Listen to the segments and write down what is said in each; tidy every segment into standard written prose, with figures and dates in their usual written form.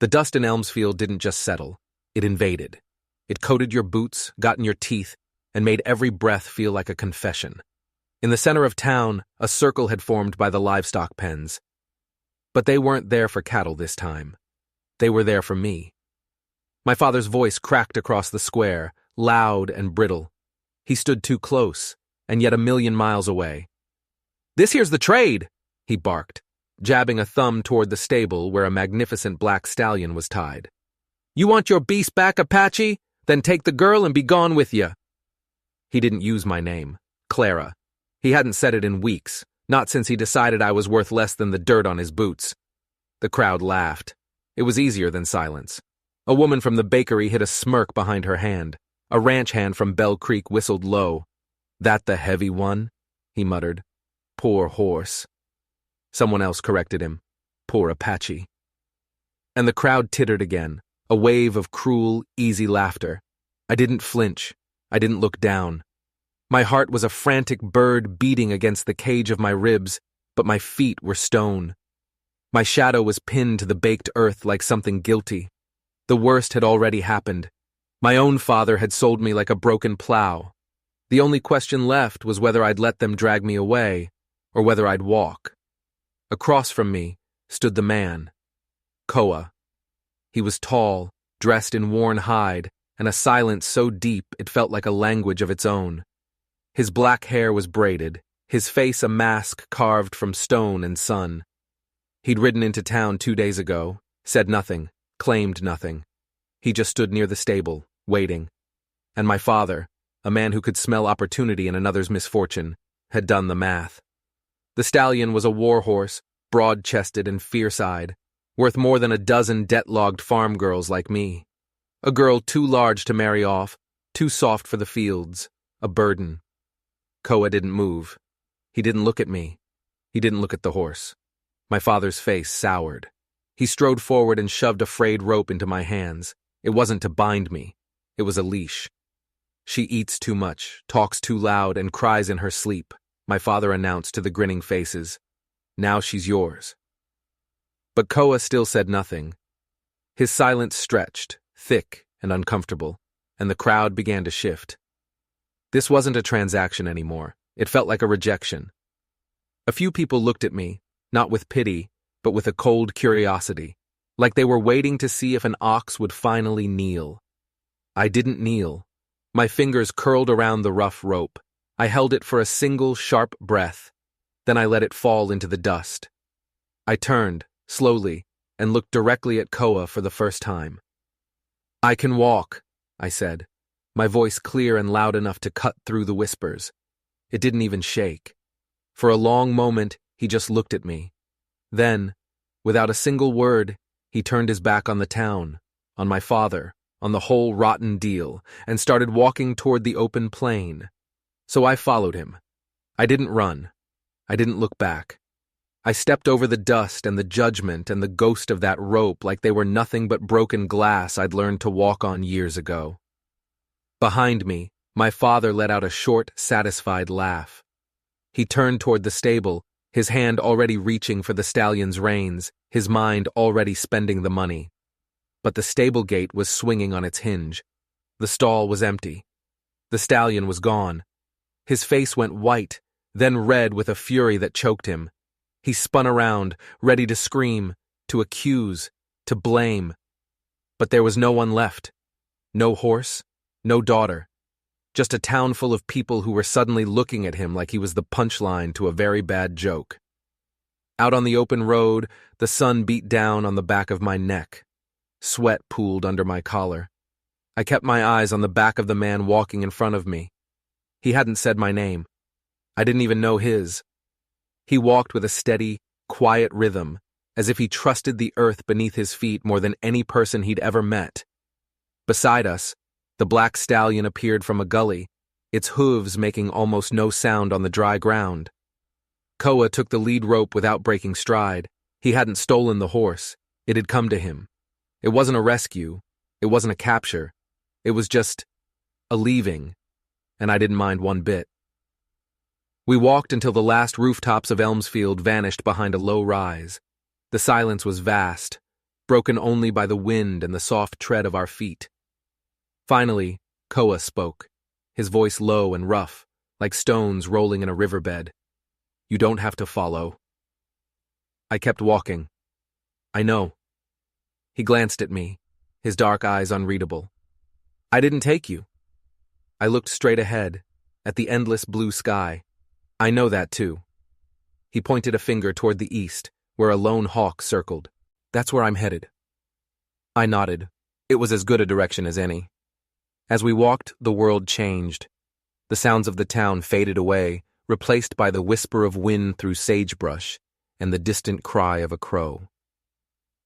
The dust in Elmsfield didn't just settle, it invaded. It coated your boots, got in your teeth, and made every breath feel like a confession. In the center of town, a circle had formed by the livestock pens. But they weren't there for cattle this time. They were there for me. My father's voice cracked across the square, loud and brittle. He stood too close, and yet a million miles away. "This here's the trade," he barked, jabbing a thumb toward the stable where a magnificent black stallion was tied. "You want your beast back, Apache? Then take the girl and be gone with ya." He didn't use my name, Clara. He hadn't said it in weeks, not since he decided I was worth less than the dirt on his boots. The crowd laughed. It was easier than silence. A woman from the bakery hid a smirk behind her hand. A ranch hand from Bell Creek whistled low. "That the heavy one?" he muttered. "Poor horse." Someone else corrected him. "Poor Apache." And the crowd tittered again, a wave of cruel, easy laughter. I didn't flinch. I didn't look down. My heart was a frantic bird beating against the cage of my ribs, but my feet were stone. My shadow was pinned to the baked earth like something guilty. The worst had already happened. My own father had sold me like a broken plow. The only question left was whether I'd let them drag me away, or whether I'd walk. Across from me stood the man, Koa. He was tall, dressed in worn hide, and a silence so deep it felt like a language of its own. His black hair was braided, his face a mask carved from stone and sun. He'd ridden into town 2 days ago, said nothing, claimed nothing. He just stood near the stable, waiting. And my father, a man who could smell opportunity in another's misfortune, had done the math. The stallion was a war horse, broad-chested and fierce-eyed, worth more than a dozen debt-logged farm girls like me. A girl too large to marry off, too soft for the fields, a burden. Koa didn't move. He didn't look at me. He didn't look at the horse. My father's face soured. He strode forward and shoved a frayed rope into my hands. It wasn't to bind me. It was a leash. "She eats too much, talks too loud, and cries in her sleep," my father announced to the grinning faces. "Now she's yours." But Koa still said nothing. His silence stretched, thick and uncomfortable, and the crowd began to shift. This wasn't a transaction anymore. It felt like a rejection. A few people looked at me, not with pity, but with a cold curiosity, like they were waiting to see if an ox would finally kneel. I didn't kneel. My fingers curled around the rough rope. I held it for a single sharp breath. Then I let it fall into the dust. I turned, slowly, and looked directly at Koa for the first time. "I can walk," I said, my voice clear and loud enough to cut through the whispers. It didn't even shake. For a long moment, he just looked at me. Then, without a single word, he turned his back on the town, on my father, on the whole rotten deal, and started walking toward the open plain. So I followed him. I didn't run. I didn't look back. I stepped over the dust and the judgment and the ghost of that rope like they were nothing but broken glass I'd learned to walk on years ago. Behind me, my father let out a short, satisfied laugh. He turned toward the stable, his hand already reaching for the stallion's reins, his mind already spending the money. But the stable gate was swinging on its hinge. The stall was empty. The stallion was gone. His face went white, then red with a fury that choked him. He spun around, ready to scream, to accuse, to blame. But there was no one left. No horse, no daughter. Just a town full of people who were suddenly looking at him like he was the punchline to a very bad joke. Out on the open road, the sun beat down on the back of my neck. Sweat pooled under my collar. I kept my eyes on the back of the man walking in front of me. He hadn't said my name. I didn't even know his. He walked with a steady, quiet rhythm, as if he trusted the earth beneath his feet more than any person he'd ever met. Beside us, the black stallion appeared from a gully, its hooves making almost no sound on the dry ground. Koa took the lead rope without breaking stride. He hadn't stolen the horse. It had come to him. It wasn't a rescue. It wasn't a capture. It was just a leaving, and I didn't mind one bit. We walked until the last rooftops of Elmsfield vanished behind a low rise. The silence was vast. broken only by the wind and the soft tread of our feet. Finally, Koa spoke, his voice low and rough, like stones rolling in a riverbed. "You don't have to follow." I kept walking. "I know." He glanced at me, his dark eyes unreadable. "I didn't take you." I looked straight ahead, at the endless blue sky. "I know that too." He pointed a finger toward the east, where a lone hawk circled. "That's where I'm headed." I nodded. It was as good a direction as any. As we walked, the world changed. The sounds of the town faded away, replaced by the whisper of wind through sagebrush and the distant cry of a crow.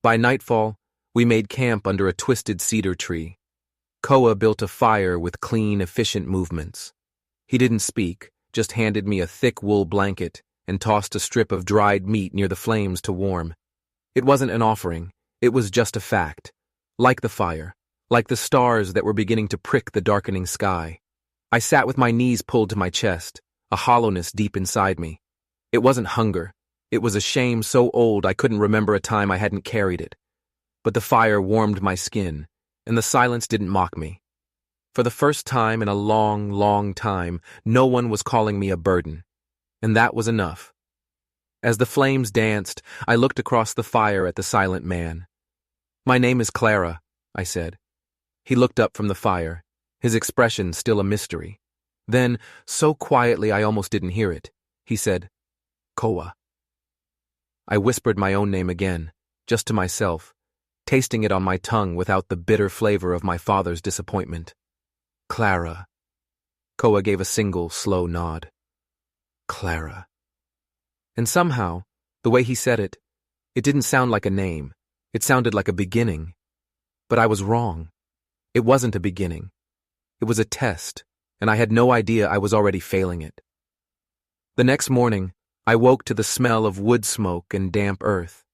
By nightfall, we made camp under a twisted cedar tree. Koa built a fire with clean, efficient movements. He didn't speak, just handed me a thick wool blanket and tossed a strip of dried meat near the flames to warm. It wasn't an offering, it was just a fact. Like the fire, like the stars that were beginning to prick the darkening sky. I sat with my knees pulled to my chest, a hollowness deep inside me. It wasn't hunger. It was a shame so old I couldn't remember a time I hadn't carried it. But the fire warmed my skin, and the silence didn't mock me. For the first time in a long, long time, no one was calling me a burden. And that was enough. As the flames danced, I looked across the fire at the silent man. "My name is Clara," I said. He looked up from the fire, his expression still a mystery. Then, so quietly I almost didn't hear it, he said, "Koa." I whispered my own name again, just to myself, tasting it on my tongue without the bitter flavor of my father's disappointment. "Clara." Koa gave a single, slow nod. "Clara." And somehow, the way he said it, it didn't sound like a name. It sounded like a beginning. But I was wrong. It wasn't a beginning. It was a test, and I had no idea I was already failing it. The next morning, I woke to the smell of wood smoke and damp earth.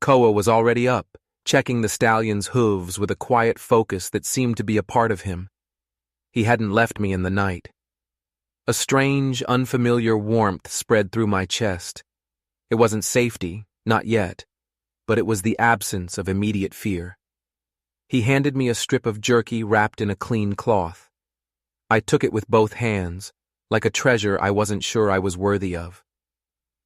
Koa was already up, checking the stallion's hooves with a quiet focus that seemed to be a part of him. He hadn't left me in the night. A strange, unfamiliar warmth spread through my chest. It wasn't safety, not yet, but it was the absence of immediate fear. He handed me a strip of jerky wrapped in a clean cloth. I took it with both hands, like a treasure I wasn't sure I was worthy of.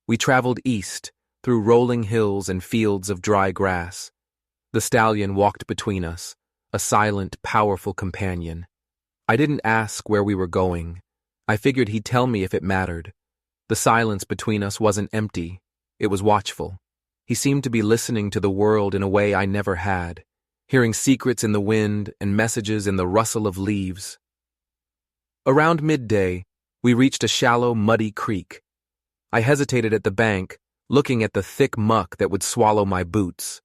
We traveled east, through rolling hills and fields of dry grass. The stallion walked between us, a silent, powerful companion. I didn't ask where we were going. I figured he'd tell me if it mattered. The silence between us wasn't empty. It was watchful. He seemed to be listening to the world in a way I never had, hearing secrets in the wind and messages in the rustle of leaves. Around midday, we reached a shallow, muddy creek. I hesitated at the bank, looking at the thick muck that would swallow my boots.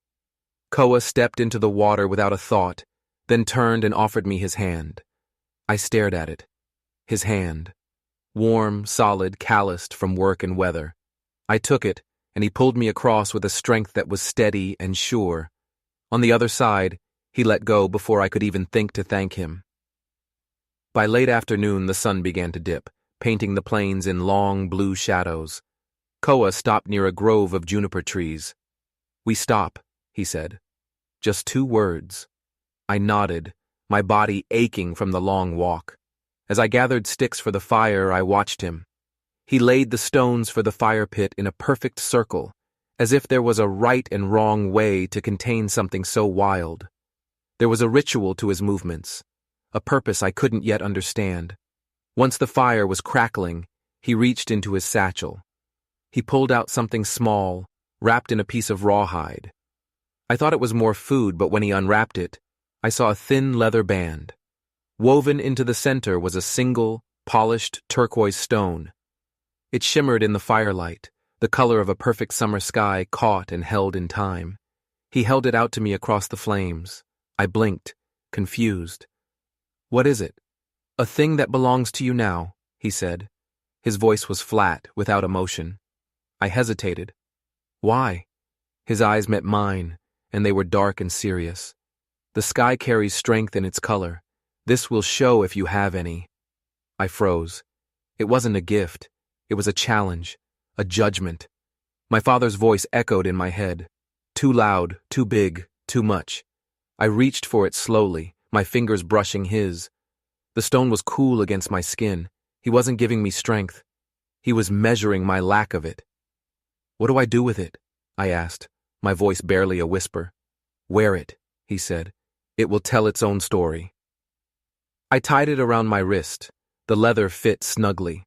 Koa stepped into the water without a thought, then turned and offered me his hand. I stared at it. His hand. Warm, solid, calloused from work and weather. I took it, and he pulled me across with a strength that was steady and sure. On the other side, he let go before I could even think to thank him. By late afternoon, the sun began to dip, painting the plains in long, blue shadows. Koa stopped near a grove of juniper trees. "We stop," he said. Just 2 words. I nodded, my body aching from the long walk. As I gathered sticks for the fire, I watched him. He laid the stones for the fire pit in a perfect circle, as if there was a right and wrong way to contain something so wild. There was a ritual to his movements, a purpose I couldn't yet understand. Once the fire was crackling, he reached into his satchel. He pulled out something small, wrapped in a piece of rawhide. I thought it was more food, but when he unwrapped it, I saw a thin leather band. Woven into the center was a single, polished turquoise stone. It shimmered in the firelight, the color of a perfect summer sky caught and held in time. He held it out to me across the flames. I blinked, confused. "What is it?" "A thing that belongs to you now," he said. His voice was flat, without emotion. I hesitated. "Why?" His eyes met mine, and they were dark and serious. "The sky carries strength in its color. This will show if you have any." I froze. It wasn't a gift. It was a challenge, a judgment. My father's voice echoed in my head. Too loud, too big, too much. I reached for it slowly, my fingers brushing his. The stone was cool against my skin. He wasn't giving me strength. He was measuring my lack of it. "What do I do with it?" I asked, my voice barely a whisper. "Wear it," he said. "It will tell its own story." I tied it around my wrist. The leather fit snugly.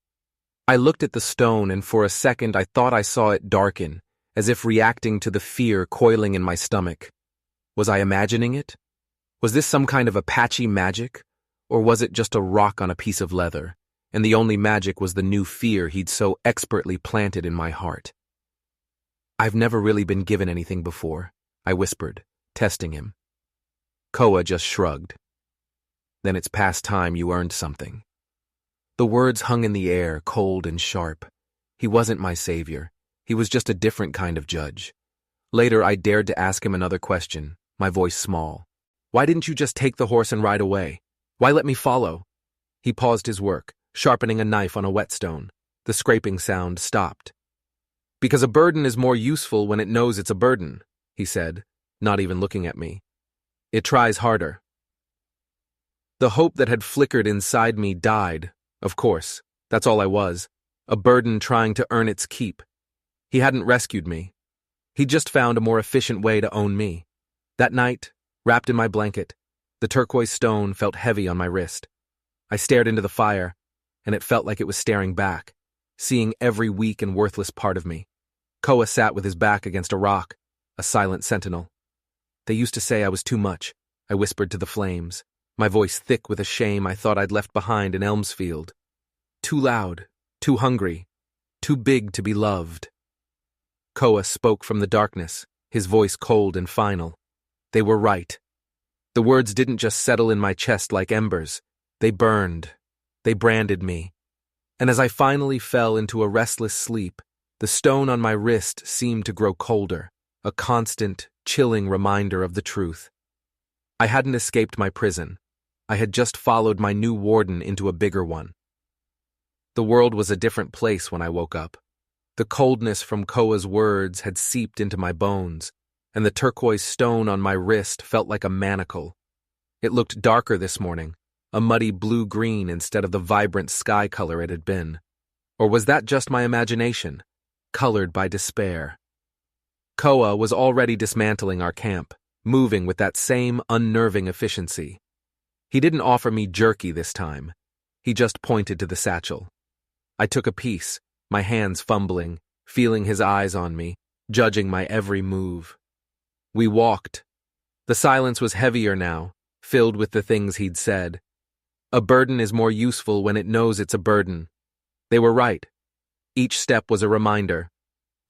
I looked at the stone, and for a second I thought I saw it darken, as if reacting to the fear coiling in my stomach. Was I imagining it? Was this some kind of Apache magic? Or was it just a rock on a piece of leather, and the only magic was the new fear he'd so expertly planted in my heart? "I've never really been given anything before," I whispered, testing him. Koa just shrugged. "Then it's past time you earned something." The words hung in the air, cold and sharp. He wasn't my savior. He was just a different kind of judge. Later, I dared to ask him another question, my voice small. "Why didn't you just take the horse and ride away? Why let me follow?" He paused his work, sharpening a knife on a whetstone. The scraping sound stopped. "Because a burden is more useful when it knows it's a burden," he said, not even looking at me. "It tries harder." The hope that had flickered inside me died. Of course, that's all I was, a burden trying to earn its keep. He hadn't rescued me. He'd just found a more efficient way to own me. That night, wrapped in my blanket, the turquoise stone felt heavy on my wrist. I stared into the fire, and it felt like it was staring back, seeing every weak and worthless part of me. Koa sat with his back against a rock, a silent sentinel. "They used to say I was too much," I whispered to the flames, my voice thick with a shame I thought I'd left behind in Elmsfield. "Too loud, too hungry, too big to be loved." Koa spoke from the darkness, his voice cold and final. They were right. The words didn't just settle in my chest like embers. They burned. They branded me. And as I finally fell into a restless sleep, the stone on my wrist seemed to grow colder, a constant, chilling reminder of the truth. I hadn't escaped my prison. I had just followed my new warden into a bigger one. The world was a different place when I woke up. The coldness from Koa's words had seeped into my bones, and the turquoise stone on my wrist felt like a manacle. It looked darker this morning, a muddy blue-green instead of the vibrant sky color it had been. Or was that just my imagination, colored by despair? Koa was already dismantling our camp, moving with that same unnerving efficiency. He didn't offer me jerky this time. He just pointed to the satchel. I took a piece, my hands fumbling, feeling his eyes on me, judging my every move. We walked. The silence was heavier now, filled with the things he'd said. A burden is more useful when it knows it's a burden. They were right. Each step was a reminder.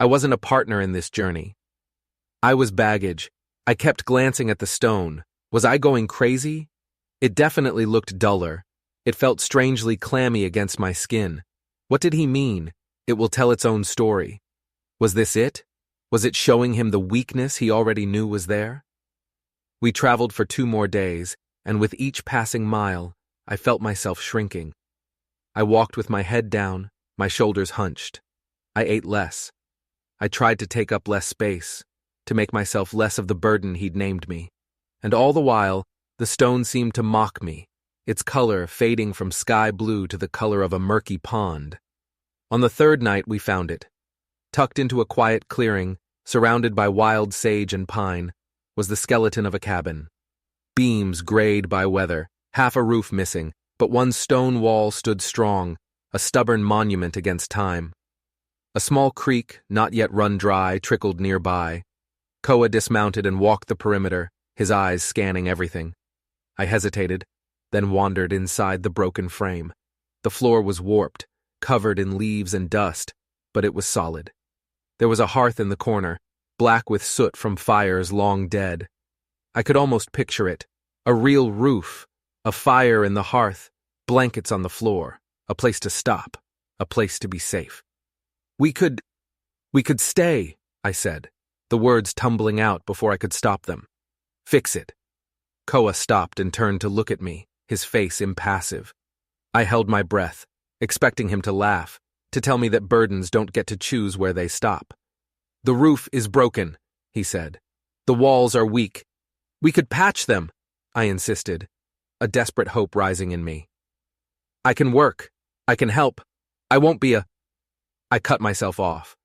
I wasn't a partner in this journey. I was baggage. I kept glancing at the stone. Was I going crazy? It definitely looked duller. It felt strangely clammy against my skin. What did he mean? It will tell its own story. Was this it? Was it showing him the weakness he already knew was there? We traveled for 2 more days, and with each passing mile, I felt myself shrinking. I walked with my head down, my shoulders hunched. I ate less. I tried to take up less space, to make myself less of the burden he'd named me. And all the while, the stone seemed to mock me, its color fading from sky blue to the color of a murky pond. On the 3rd night, we found it. Tucked into a quiet clearing, surrounded by wild sage and pine, was the skeleton of a cabin. Beams grayed by weather, half a roof missing, but one stone wall stood strong, a stubborn monument against time. A small creek, not yet run dry, trickled nearby. Koa dismounted and walked the perimeter, his eyes scanning everything. I hesitated, then wandered inside the broken frame. The floor was warped, covered in leaves and dust, but it was solid. There was a hearth in the corner, black with soot from fires long dead. I could almost picture it, a real roof, a fire in the hearth, blankets on the floor, a place to stop, a place to be safe. We could stay, I said, the words tumbling out before I could stop them. Fix it. Koa stopped and turned to look at me, his face impassive. I held my breath, expecting him to laugh, to tell me that burdens don't get to choose where they stop. "The roof is broken," he said. "The walls are weak. We could patch them, I insisted, a desperate hope rising in me. I can work. I can help. I won't be a... I cut myself off.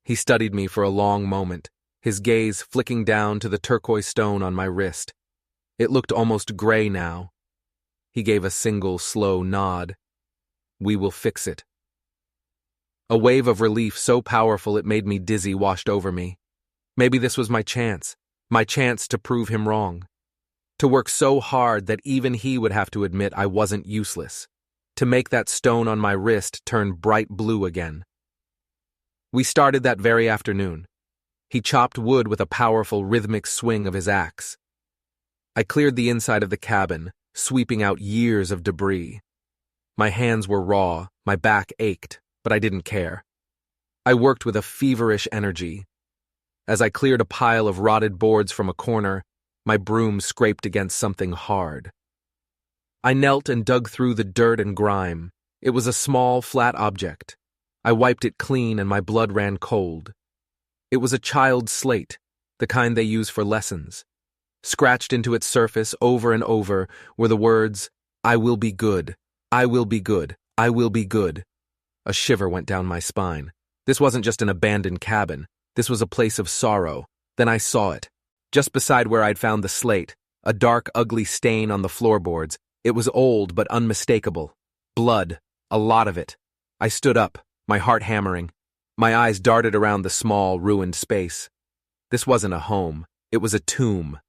He studied me for a long moment, his gaze flicking down to the turquoise stone on my wrist. It looked almost gray now. He gave a single, slow nod. We will fix it. A wave of relief so powerful it made me dizzy washed over me. Maybe this was my chance to prove him wrong. To work so hard that even he would have to admit I wasn't useless. To make that stone on my wrist turn bright blue again. We started that very afternoon. He chopped wood with a powerful rhythmic swing of his axe. I cleared the inside of the cabin, sweeping out years of debris. My hands were raw, my back ached, but I didn't care. I worked with a feverish energy. As I cleared a pile of rotted boards from a corner, my broom scraped against something hard. I knelt and dug through the dirt and grime. It was a small, flat object. I wiped it clean and my blood ran cold. It was a child's slate, the kind they use for lessons. Scratched into its surface over and over were the words, "I will be good, I will be good, I will be good." A shiver went down my spine. This wasn't just an abandoned cabin. This was a place of sorrow. Then I saw it. Just beside where I'd found the slate, a dark, ugly stain on the floorboards. It was old but unmistakable. Blood, a lot of it. I stood up, my heart hammering. My eyes darted around the small, ruined space. This wasn't a home. It was a tomb.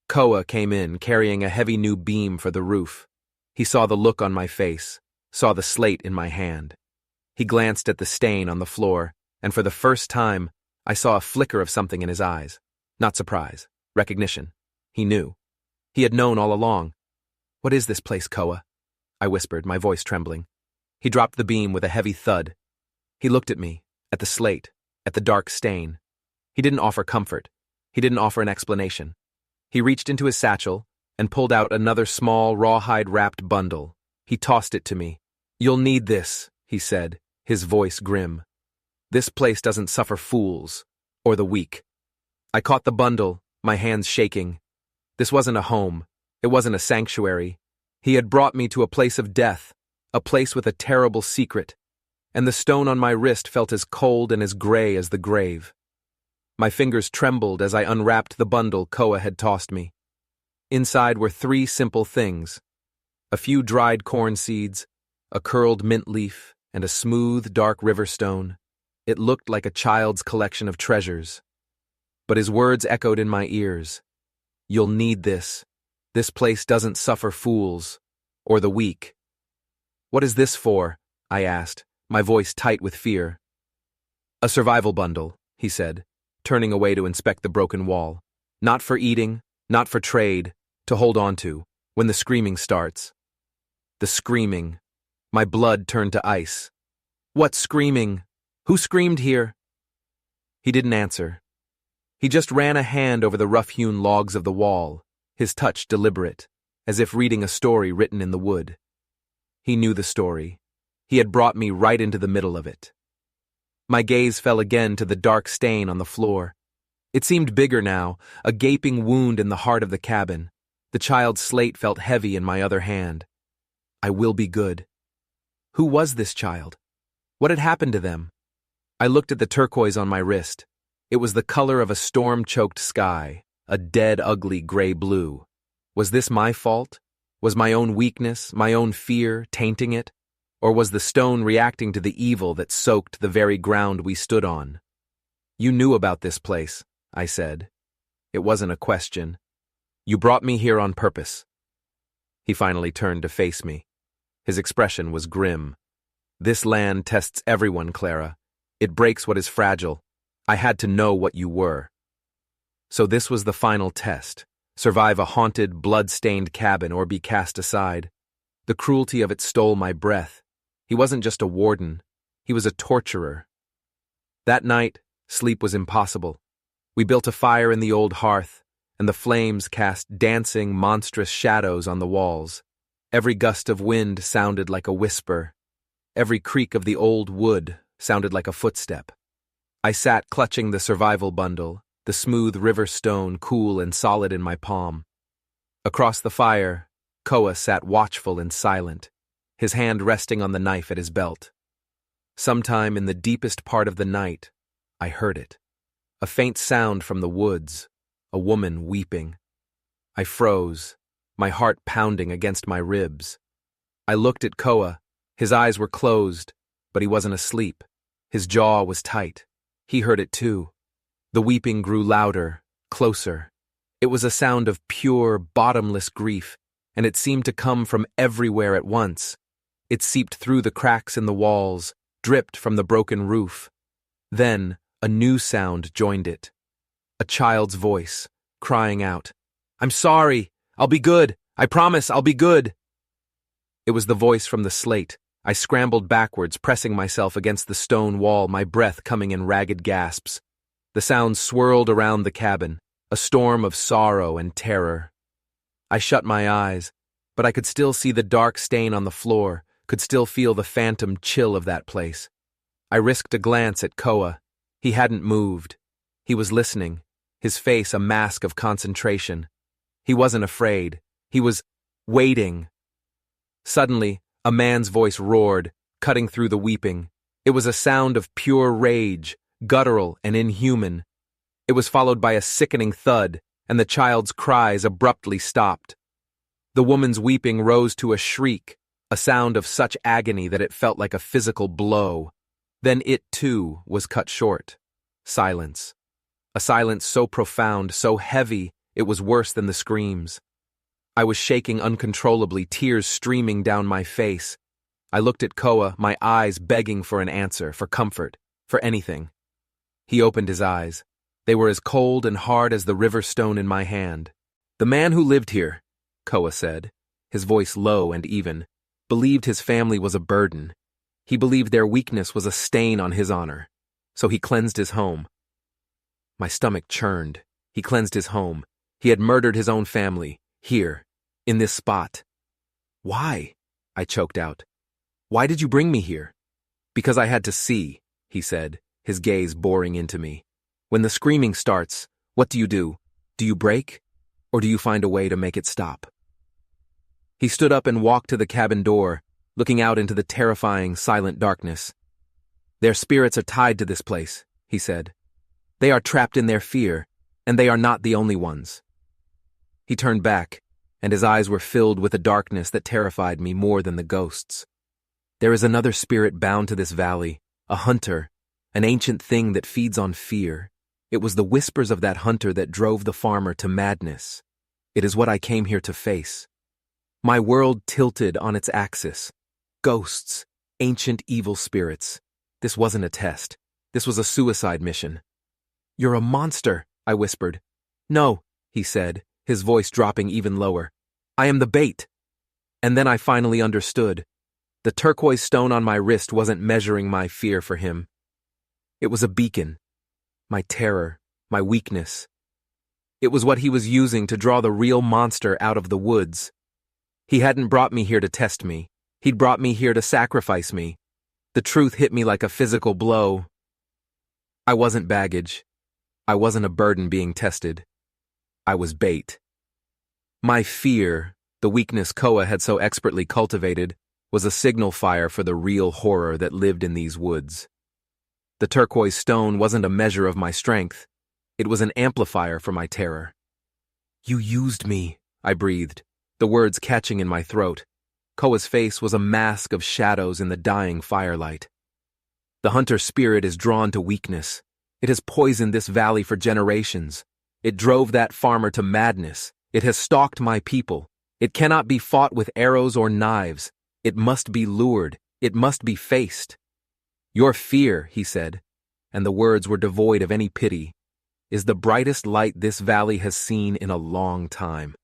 Koa came in, carrying a heavy new beam for the roof. He saw the look on my face, saw the slate in my hand. He glanced at the stain on the floor, and for the first time, I saw a flicker of something in his eyes. Not surprise, recognition. He knew. He had known all along. "What is this place, Koa?" I whispered, my voice trembling. He dropped the beam with a heavy thud. He looked at me, at the slate, at the dark stain. He didn't offer comfort. He didn't offer an explanation. He reached into his satchel and pulled out another small, rawhide-wrapped bundle. He tossed it to me. "You'll need this," he said, his voice grim. "This place doesn't suffer fools, or the weak." I caught the bundle, my hands shaking. This wasn't a home. It wasn't a sanctuary. He had brought me to a place of death, a place with a terrible secret, and the stone on my wrist felt as cold and as gray as the grave. My fingers trembled as I unwrapped the bundle Koa had tossed me. Inside were 3 simple things: a few dried corn seeds, a curled mint leaf, and a smooth, dark river stone. It looked like a child's collection of treasures. But his words echoed in my ears. "You'll need this. This place doesn't suffer fools, or the weak." "What is this for?" I asked, my voice tight with fear. "A survival bundle," he said, turning away to inspect the broken wall. "Not for eating, not for trade, to hold on to, when the screaming starts." The screaming. My blood turned to ice. "What screaming? Who screamed here?" He didn't answer. He just ran a hand over the rough-hewn logs of the wall, his touch deliberate, as if reading a story written in the wood. He knew the story. He had brought me right into the middle of it. My gaze fell again to the dark stain on the floor. It seemed bigger now, a gaping wound in the heart of the cabin. The child's slate felt heavy in my other hand. I will be good. Who was this child? What had happened to them? I looked at the turquoise on my wrist. It was the color of a storm-choked sky, a dead, ugly gray blue. Was this my fault? Was my own weakness, my own fear, tainting it? Or was the stone reacting to the evil that soaked the very ground we stood on? "You knew about this place," I said. It wasn't a question. "You brought me here on purpose." He finally turned to face me. His expression was grim. "This land tests everyone, Clara. It breaks what is fragile. I had to know what you were." So this was the final test: survive a haunted, blood-stained cabin or be cast aside. The cruelty of it stole my breath. He wasn't just a warden. He was a torturer. That night, sleep was impossible. We built a fire in the old hearth, and the flames cast dancing, monstrous shadows on the walls. Every gust of wind sounded like a whisper. Every creak of the old wood sounded like a footstep. I sat clutching the survival bundle, the smooth river stone cool and solid in my palm. Across the fire, Koa sat watchful and silent, his hand resting on the knife at his belt. Sometime in the deepest part of the night, I heard it. A faint sound from the woods, a woman weeping. I froze, my heart pounding against my ribs. I looked at Koa. His eyes were closed, but he wasn't asleep. His jaw was tight. He heard it too. The weeping grew louder, closer. It was a sound of pure, bottomless grief, and it seemed to come from everywhere at once. It seeped through the cracks in the walls, dripped from the broken roof. Then, a new sound joined it. A child's voice, crying out, "I'm sorry! I'll be good! I promise I'll be good!" It was the voice from the slate. I scrambled backwards, pressing myself against the stone wall, my breath coming in ragged gasps. The sound swirled around the cabin, a storm of sorrow and terror. I shut my eyes, but I could still see the dark stain on the floor, could still feel the phantom chill of that place. I risked a glance at Koa. He hadn't moved. He was listening, his face a mask of concentration. He wasn't afraid. He was waiting. Suddenly, a man's voice roared, cutting through the weeping. It was a sound of pure rage, guttural and inhuman. It was followed by a sickening thud, and the child's cries abruptly stopped. The woman's weeping rose to a shriek, a sound of such agony that it felt like a physical blow. Then it, too, was cut short. Silence. A silence so profound, so heavy, it was worse than the screams. I was shaking uncontrollably, tears streaming down my face. I looked at Koa, my eyes begging for an answer, for comfort, for anything. He opened his eyes. They were as cold and hard as the river stone in my hand. "The man who lived here," Koa said, his voice low and even, "believed his family was a burden. He believed their weakness was a stain on his honor. So he cleansed his home." My stomach churned. He cleansed his home. He had murdered his own family, here, in this spot. "Why?" I choked out. "Why did you bring me here?" "Because I had to see," he said, his gaze boring into me. "When the screaming starts, what do? Do you break? Or do you find a way to make it stop?" He stood up and walked to the cabin door, looking out into the terrifying, silent darkness. "Their spirits are tied to this place," he said. "They are trapped in their fear, and they are not the only ones." He turned back, and his eyes were filled with a darkness that terrified me more than the ghosts. "There is another spirit bound to this valley, a hunter, an ancient thing that feeds on fear. It was the whispers of that hunter that drove the farmer to madness. It is what I came here to face." My world tilted on its axis. Ghosts, ancient evil spirits. This wasn't a test. This was a suicide mission. "You're a monster," I whispered. "No," he said, his voice dropping even lower. "I am the bait." And then I finally understood. The turquoise stone on my wrist wasn't measuring my fear for him. It was a beacon. My terror, my weakness. It was what he was using to draw the real monster out of the woods. He hadn't brought me here to test me. He'd brought me here to sacrifice me. The truth hit me like a physical blow. I wasn't baggage. I wasn't a burden being tested. I was bait. My fear, the weakness Koa had so expertly cultivated, was a signal fire for the real horror that lived in these woods. The turquoise stone wasn't a measure of my strength. It was an amplifier for my terror. "You used me," I breathed, the words catching in my throat. Koa's face was a mask of shadows in the dying firelight. "The hunter spirit is drawn to weakness. It has poisoned this valley for generations. It drove that farmer to madness. It has stalked my people. It cannot be fought with arrows or knives. It must be lured. It must be faced. Your fear," he said, and the words were devoid of any pity, "is the brightest light this valley has seen in a long time."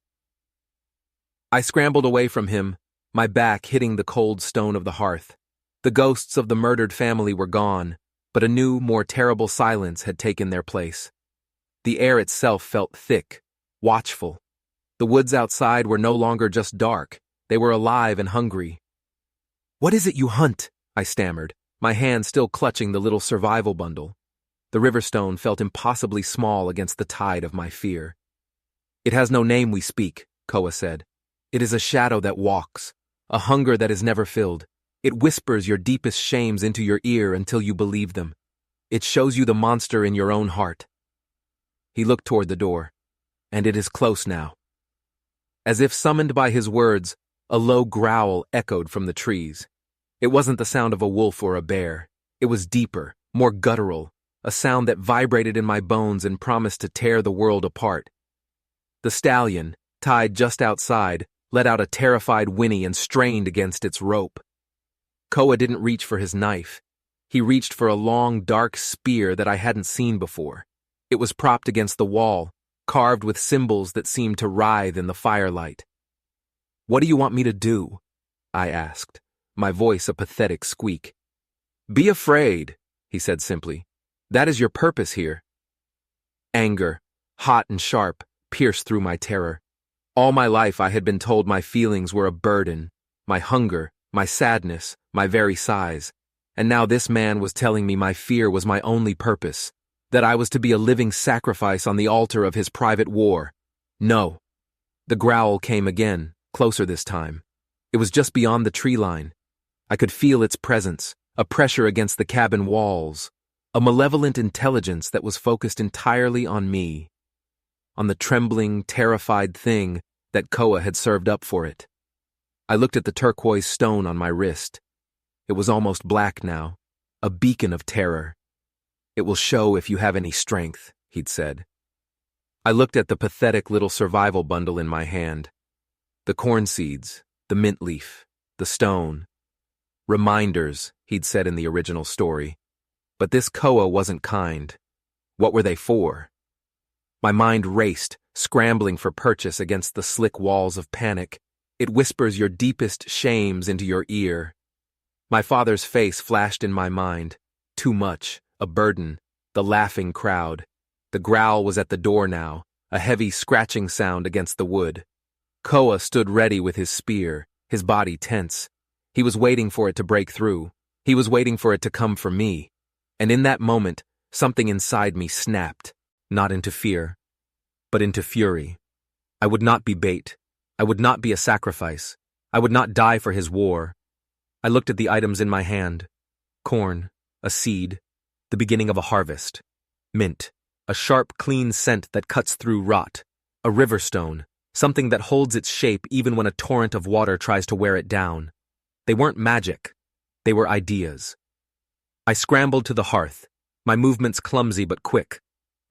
I scrambled away from him, my back hitting the cold stone of the hearth. The ghosts of the murdered family were gone, but a new, more terrible silence had taken their place. The air itself felt thick, watchful. The woods outside were no longer just dark. They were alive and hungry. "What is it you hunt?" I stammered, my hand still clutching the little survival bundle. The riverstone felt impossibly small against the tide of my fear. "It has no name we speak," Koa said. "It is a shadow that walks, a hunger that is never filled. It whispers your deepest shames into your ear until you believe them. It shows you the monster in your own heart." He looked toward the door. "And it is close now." As if summoned by his words, a low growl echoed from the trees. It wasn't the sound of a wolf or a bear. It was deeper, more guttural, a sound that vibrated in my bones and promised to tear the world apart. The stallion, tied just outside, let out a terrified whinny and strained against its rope. Koa didn't reach for his knife. He reached for a long, dark spear that I hadn't seen before. It was propped against the wall, carved with symbols that seemed to writhe in the firelight. "What do you want me to do?" I asked, my voice a pathetic squeak. "Be afraid," he said simply. "That is your purpose here." Anger, hot and sharp, pierced through my terror. All my life I had been told my feelings were a burden, my hunger, my sadness, my very size, and now this man was telling me my fear was my only purpose, that I was to be a living sacrifice on the altar of his private war. No. The growl came again, closer this time. It was just beyond the tree line. I could feel its presence, a pressure against the cabin walls, a malevolent intelligence that was focused entirely on me, on the trembling, terrified thing that Koa had served up for it. I looked at the turquoise stone on my wrist. It was almost black now, a beacon of terror. "It will show if you have any strength," he'd said. I looked at the pathetic little survival bundle in my hand. The corn seeds, the mint leaf, the stone. Reminders, he'd said in the original story. But this Koa wasn't kind. What were they for? My mind raced, scrambling for purchase against the slick walls of panic. It whispers your deepest shames into your ear. My father's face flashed in my mind. Too much, a burden, the laughing crowd. The growl was at the door now, a heavy scratching sound against the wood. Koa stood ready with his spear, his body tense. He was waiting for it to break through. He was waiting for it to come for me. And in that moment, something inside me snapped, not into fear, but into fury. I would not be bait. I would not be a sacrifice. I would not die for his war. I looked at the items in my hand. Corn, a seed, the beginning of a harvest. Mint, a sharp, clean scent that cuts through rot. A river stone, something that holds its shape even when a torrent of water tries to wear it down. They weren't magic. They were ideas. I scrambled to the hearth, my movements clumsy but quick.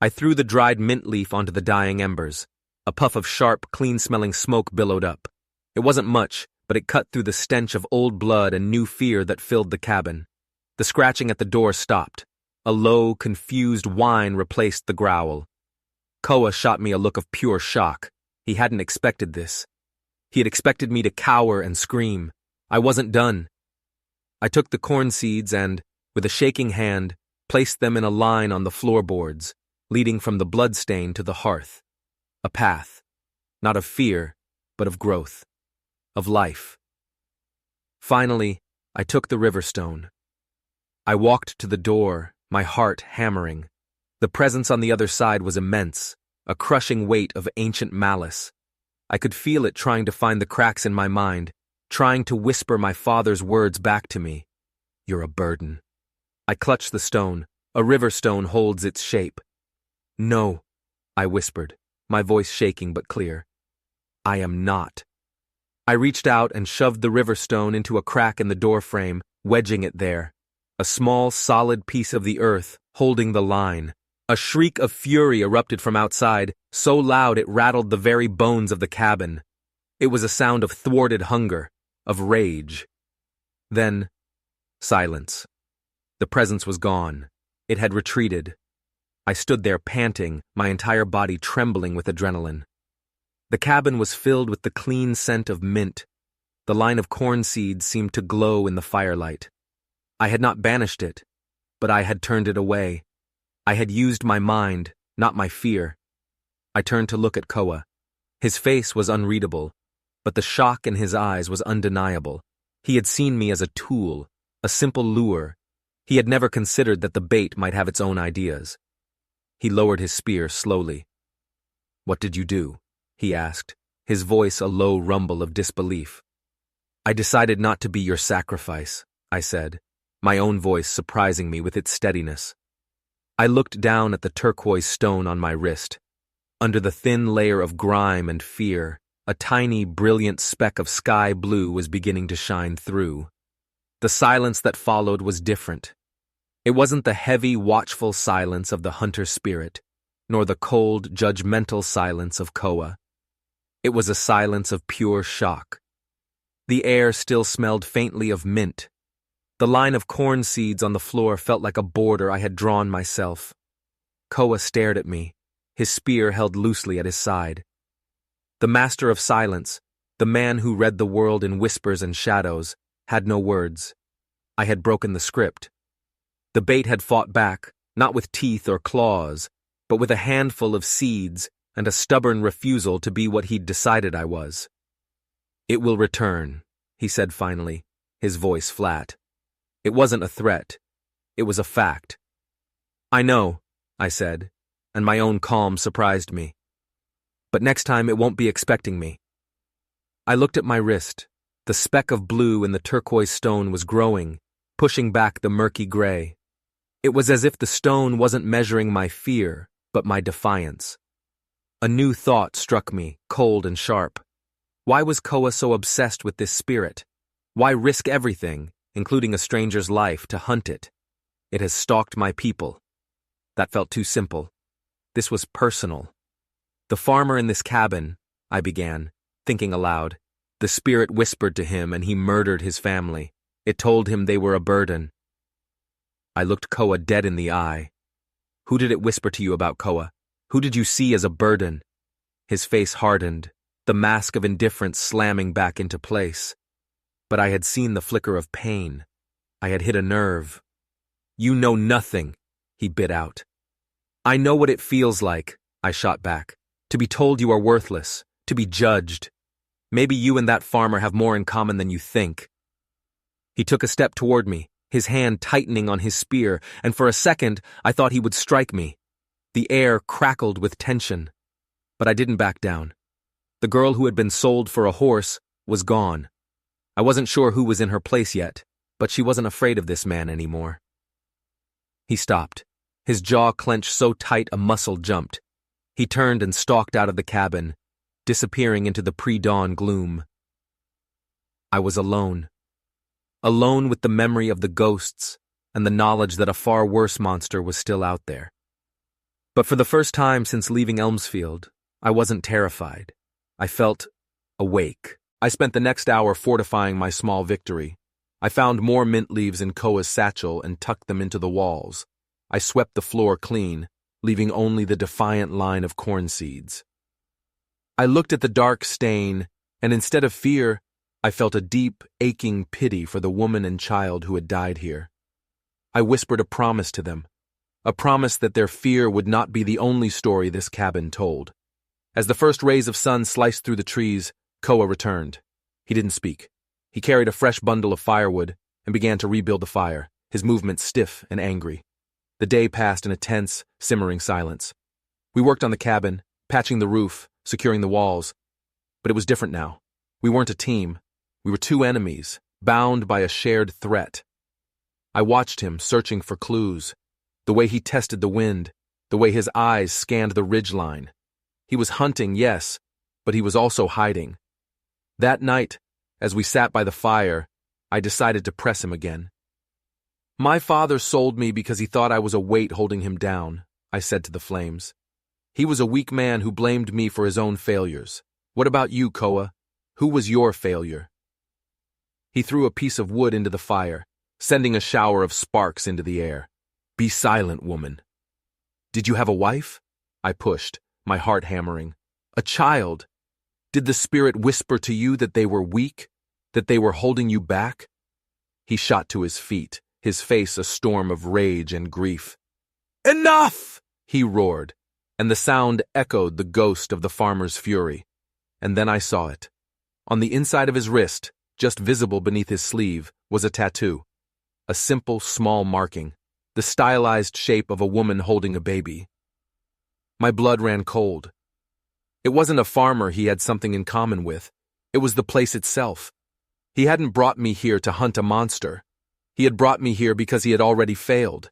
I threw the dried mint leaf onto the dying embers. A puff of sharp, clean-smelling smoke billowed up. It wasn't much, but it cut through the stench of old blood and new fear that filled the cabin. The scratching at the door stopped. A low, confused whine replaced the growl. Koa shot me a look of pure shock. He hadn't expected this. He had expected me to cower and scream. I wasn't done. I took the corn seeds and, with a shaking hand, placed them in a line on the floorboards, leading from the bloodstain to the hearth. A path, not of fear, but of growth, of life. Finally, I took the river stone. I walked to the door, my heart hammering. The presence on the other side was immense, a crushing weight of ancient malice. I could feel it trying to find the cracks in my mind, trying to whisper my father's words back to me. "You're a burden." I clutched the stone. A river stone holds its shape. "No," I whispered, my voice shaking but clear. "I am not." I reached out and shoved the river stone into a crack in the doorframe, wedging it there. A small, solid piece of the earth, holding the line. A shriek of fury erupted from outside, so loud it rattled the very bones of the cabin. It was a sound of thwarted hunger, of rage. Then, silence. The presence was gone. It had retreated. I stood there panting, my entire body trembling with adrenaline. The cabin was filled with the clean scent of mint. The line of corn seeds seemed to glow in the firelight. I had not banished it, but I had turned it away. I had used my mind, not my fear. I turned to look at Koa. His face was unreadable, but the shock in his eyes was undeniable. He had seen me as a tool, a simple lure, He had never considered that the bait might have its own ideas. He lowered his spear slowly. "What did you do?" he asked, his voice a low rumble of disbelief. "I decided not to be your sacrifice," I said, my own voice surprising me with its steadiness. I looked down at the turquoise stone on my wrist. Under the thin layer of grime and fear, a tiny, brilliant speck of sky blue was beginning to shine through. The silence that followed was different. It wasn't the heavy, watchful silence of the hunter spirit, nor the cold, judgmental silence of Koa. It was a silence of pure shock. The air still smelled faintly of mint. The line of corn seeds on the floor felt like a border I had drawn myself. Koa stared at me, his spear held loosely at his side. The master of silence, the man who read the world in whispers and shadows, had no words. I had broken the script. The bait had fought back, not with teeth or claws, but with a handful of seeds and a stubborn refusal to be what he'd decided I was. "It will return," he said finally, his voice flat. It wasn't a threat. It was a fact. "I know," I said, and my own calm surprised me. "But next time it won't be expecting me." I looked at my wrist. The speck of blue in the turquoise stone was growing, pushing back the murky gray. It was as if the stone wasn't measuring my fear, but my defiance. A new thought struck me, cold and sharp. Why was Koa so obsessed with this spirit? Why risk everything, including a stranger's life, to hunt it? It has stalked my people. That felt too simple. This was personal. "The farmer in this cabin," I began, thinking aloud. "The spirit whispered to him and he murdered his family. It told him they were a burden." I looked Koa dead in the eye. "Who did it whisper to you about, Koa? Who did you see as a burden?" His face hardened, the mask of indifference slamming back into place. But I had seen the flicker of pain. I had hit a nerve. "You know nothing," he bit out. "I know what it feels like," I shot back. "To be told you are worthless, to be judged. Maybe you and that farmer have more in common than you think." He took a step toward me, his hand tightening on his spear, and for a second I thought he would strike me. The air crackled with tension. But I didn't back down. The girl who had been sold for a horse was gone. I wasn't sure who was in her place yet, but she wasn't afraid of this man anymore. He stopped. His jaw clenched so tight a muscle jumped. He turned and stalked out of the cabin, disappearing into the pre-dawn gloom. I was alone. Alone with the memory of the ghosts and the knowledge that a far worse monster was still out there. But for the first time since leaving Elmsfield, I wasn't terrified. I felt awake. I spent the next hour fortifying my small victory. I found more mint leaves in Koa's satchel and tucked them into the walls. I swept the floor clean, leaving only the defiant line of corn seeds. I looked at the dark stain, and instead of fear, I felt a deep, aching pity for the woman and child who had died here. I whispered a promise to them, a promise that their fear would not be the only story this cabin told. As the first rays of sun sliced through the trees, Koa returned. He didn't speak. He carried a fresh bundle of firewood and began to rebuild the fire, his movements stiff and angry. The day passed in a tense, simmering silence. We worked on the cabin, patching the roof, securing the walls. But it was different now. We weren't a team. We were two enemies, bound by a shared threat. I watched him, searching for clues. The way he tested the wind, the way his eyes scanned the ridgeline. He was hunting, yes, but he was also hiding. That night, as we sat by the fire, I decided to press him again. "My father sold me because he thought I was a weight holding him down," I said to the flames. "He was a weak man who blamed me for his own failures. What about you, Koa? Who was your failure?" He threw a piece of wood into the fire, sending a shower of sparks into the air. "Be silent, woman." "Did you have a wife?" I pushed, my heart hammering. "A child? Did the spirit whisper to you that they were weak, that they were holding you back?" He shot to his feet, his face a storm of rage and grief. "Enough!" he roared, and the sound echoed the ghost of the farmer's fury. And then I saw it. On the inside of his wrist, just visible beneath his sleeve, was a tattoo. a simple, small marking, the stylized shape of a woman holding a baby. My blood ran cold. It wasn't a farmer he had something in common with. It was the place itself. He hadn't brought me here to hunt a monster. He had brought me here because he had already failed.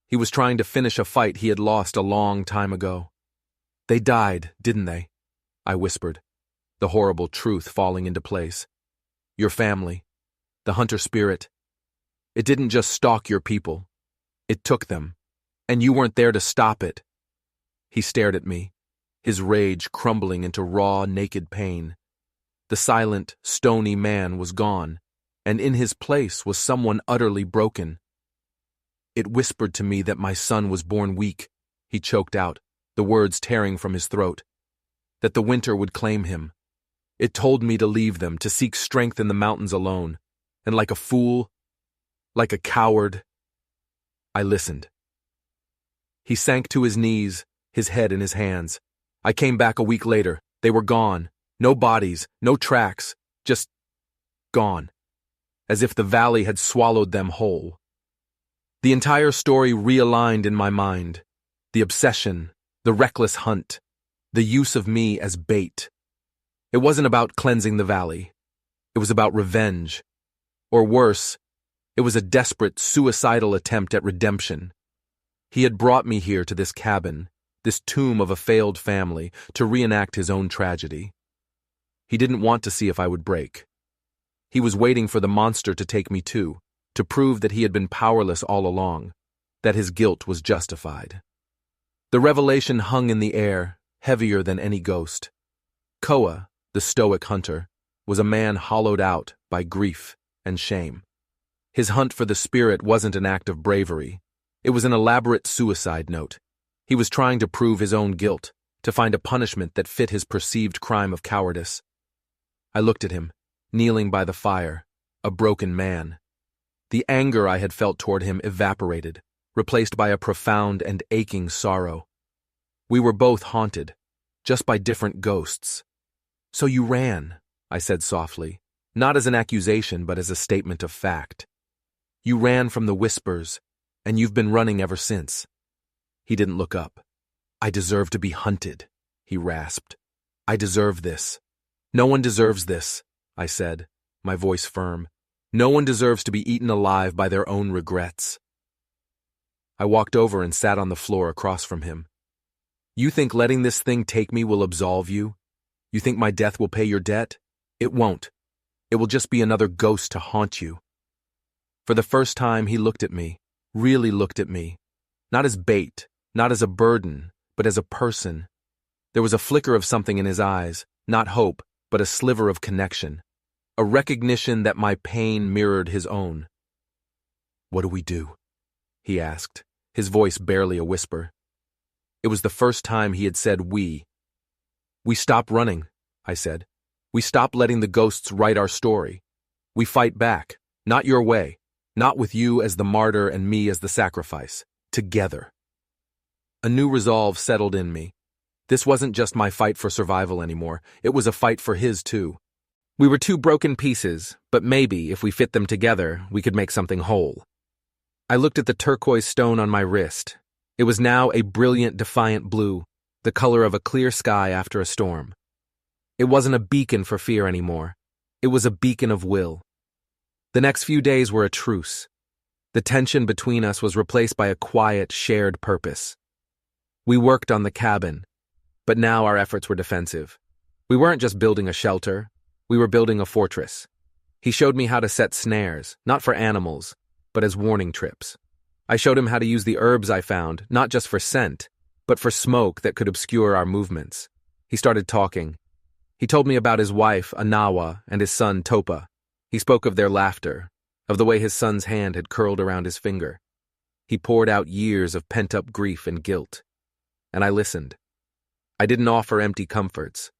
He was trying to finish a fight he had lost a long time ago. They died, didn't they? I whispered, the horrible truth falling into place. Your family, the hunter spirit. It didn't just stalk your people. It took them, and you weren't there to stop it. He stared at me, his rage crumbling into raw, naked pain. The silent, stony man was gone, and in his place was someone utterly broken. It whispered to me that my son was born weak, he choked out, the words tearing from his throat. That the winter would claim him. It told me to leave them, to seek strength in the mountains alone, and like a fool, like a coward, I listened. He sank to his knees, his head in his hands. I came back a week later. They were gone. No bodies, no tracks, just gone. As if the valley had swallowed them whole. The entire story realigned in my mind. The obsession, the reckless hunt, the use of me as bait. It wasn't about cleansing the valley. It was about revenge. Or worse, it was a desperate, suicidal attempt at redemption. He had brought me here to this cabin, this tomb of a failed family, to reenact his own tragedy. He didn't want to see if I would break. He was waiting for the monster to take me too, to prove that he had been powerless all along, that his guilt was justified. The revelation hung in the air, heavier than any ghost. Koa, the stoic hunter, was a man hollowed out by grief and shame. His hunt for the spirit wasn't an act of bravery. It was an elaborate suicide note. He was trying to prove his own guilt, to find a punishment that fit his perceived crime of cowardice. I looked at him, kneeling by the fire, a broken man. The anger I had felt toward him evaporated, replaced by a profound and aching sorrow. We were both haunted, just by different ghosts. So you ran, I said softly, not as an accusation but as a statement of fact. You ran from the whispers, and you've been running ever since. He didn't look up. I deserve to be hunted, he rasped. I deserve this. No one deserves this, I said, my voice firm. No one deserves to be eaten alive by their own regrets. I walked over and sat on the floor across from him. You think letting this thing take me will absolve you? You think my death will pay your debt? It won't. It will just be another ghost to haunt you. For the first time, he looked at me, really looked at me. Not as bait, not as a burden, but as a person. There was a flicker of something in his eyes, not hope, but a sliver of connection. A recognition that my pain mirrored his own. What do we do? He asked, his voice barely a whisper. It was the first time he had said we. We stop running, I said. We stop letting the ghosts write our story. We fight back, not your way, not with you as the martyr and me as the sacrifice. Together. A new resolve settled in me. This wasn't just my fight for survival anymore. It was a fight for his too. We were two broken pieces, but maybe, if we fit them together, we could make something whole. I looked at the turquoise stone on my wrist. It was now a brilliant, defiant blue, the color of a clear sky after a storm. It wasn't a beacon for fear anymore. It was a beacon of will. The next few days were a truce. The tension between us was replaced by a quiet, shared purpose. We worked on the cabin, but now our efforts were defensive. We weren't just building a shelter. We were building a fortress. He showed me how to set snares, not for animals, but as warning trips. I showed him how to use the herbs I found, not just for scent, but for smoke that could obscure our movements. He started talking. He told me about his wife, Anawa, and his son, Topa. He spoke of their laughter, of the way his son's hand had curled around his finger. He poured out years of pent-up grief and guilt. And I listened. I didn't offer empty comforts.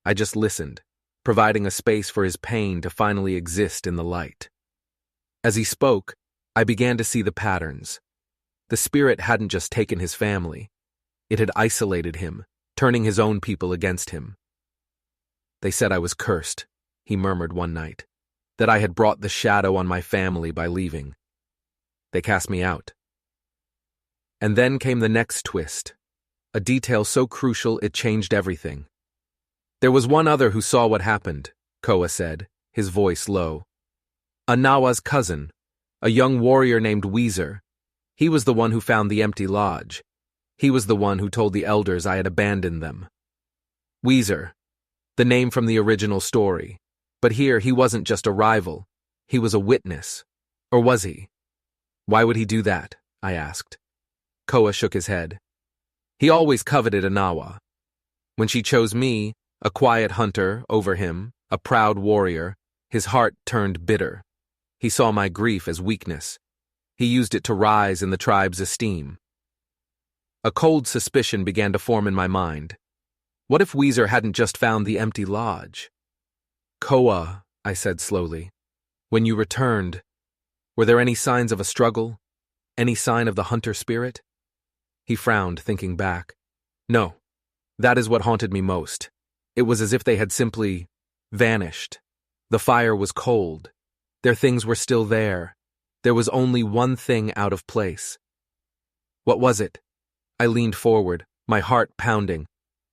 I just listened, providing a space for his pain to finally exist in the light. As he spoke, I began to see the patterns. The spirit hadn't just taken his family. It had isolated him, turning his own people against him. They said I was cursed, he murmured one night, that I had brought the shadow on my family by leaving. They cast me out. And then came the next twist, a detail so crucial it changed everything. There was one other who saw what happened, Koa said, his voice low. Anawa's cousin, a young warrior named Weezer. He was the one who found the empty lodge. He was the one who told the elders I had abandoned them. Weezer, the name from the original story. But here he wasn't just a rival. He was a witness. Or was he? Why would he do that? I asked. Koa shook his head. He always coveted Anawa. When she chose me, a quiet hunter, over him, a proud warrior, his heart turned bitter. He saw my grief as weakness. He used it to rise in the tribe's esteem. A cold suspicion began to form in my mind. What if Weezer hadn't just found the empty lodge? Koa, I said slowly, when you returned, were there any signs of a struggle? Any sign of the hunter spirit? He frowned, thinking back. No, that is what haunted me most. It was as if they had simply vanished. The fire was cold. Their things were still there. There was only one thing out of place. What was it? I leaned forward, my heart pounding.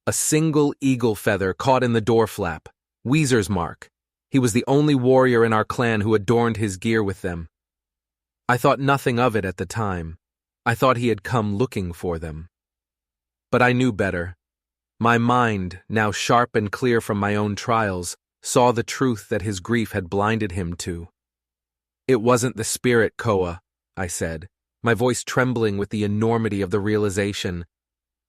A single eagle feather caught in the door flap. Weezer's mark. He was the only warrior in our clan who adorned his gear with them. I thought nothing of it at the time. I thought he had come looking for them. But I knew better. My mind, now sharp and clear from my own trials, saw the truth that his grief had blinded him to. It wasn't the spirit, Koa, I said, my voice trembling with the enormity of the realization.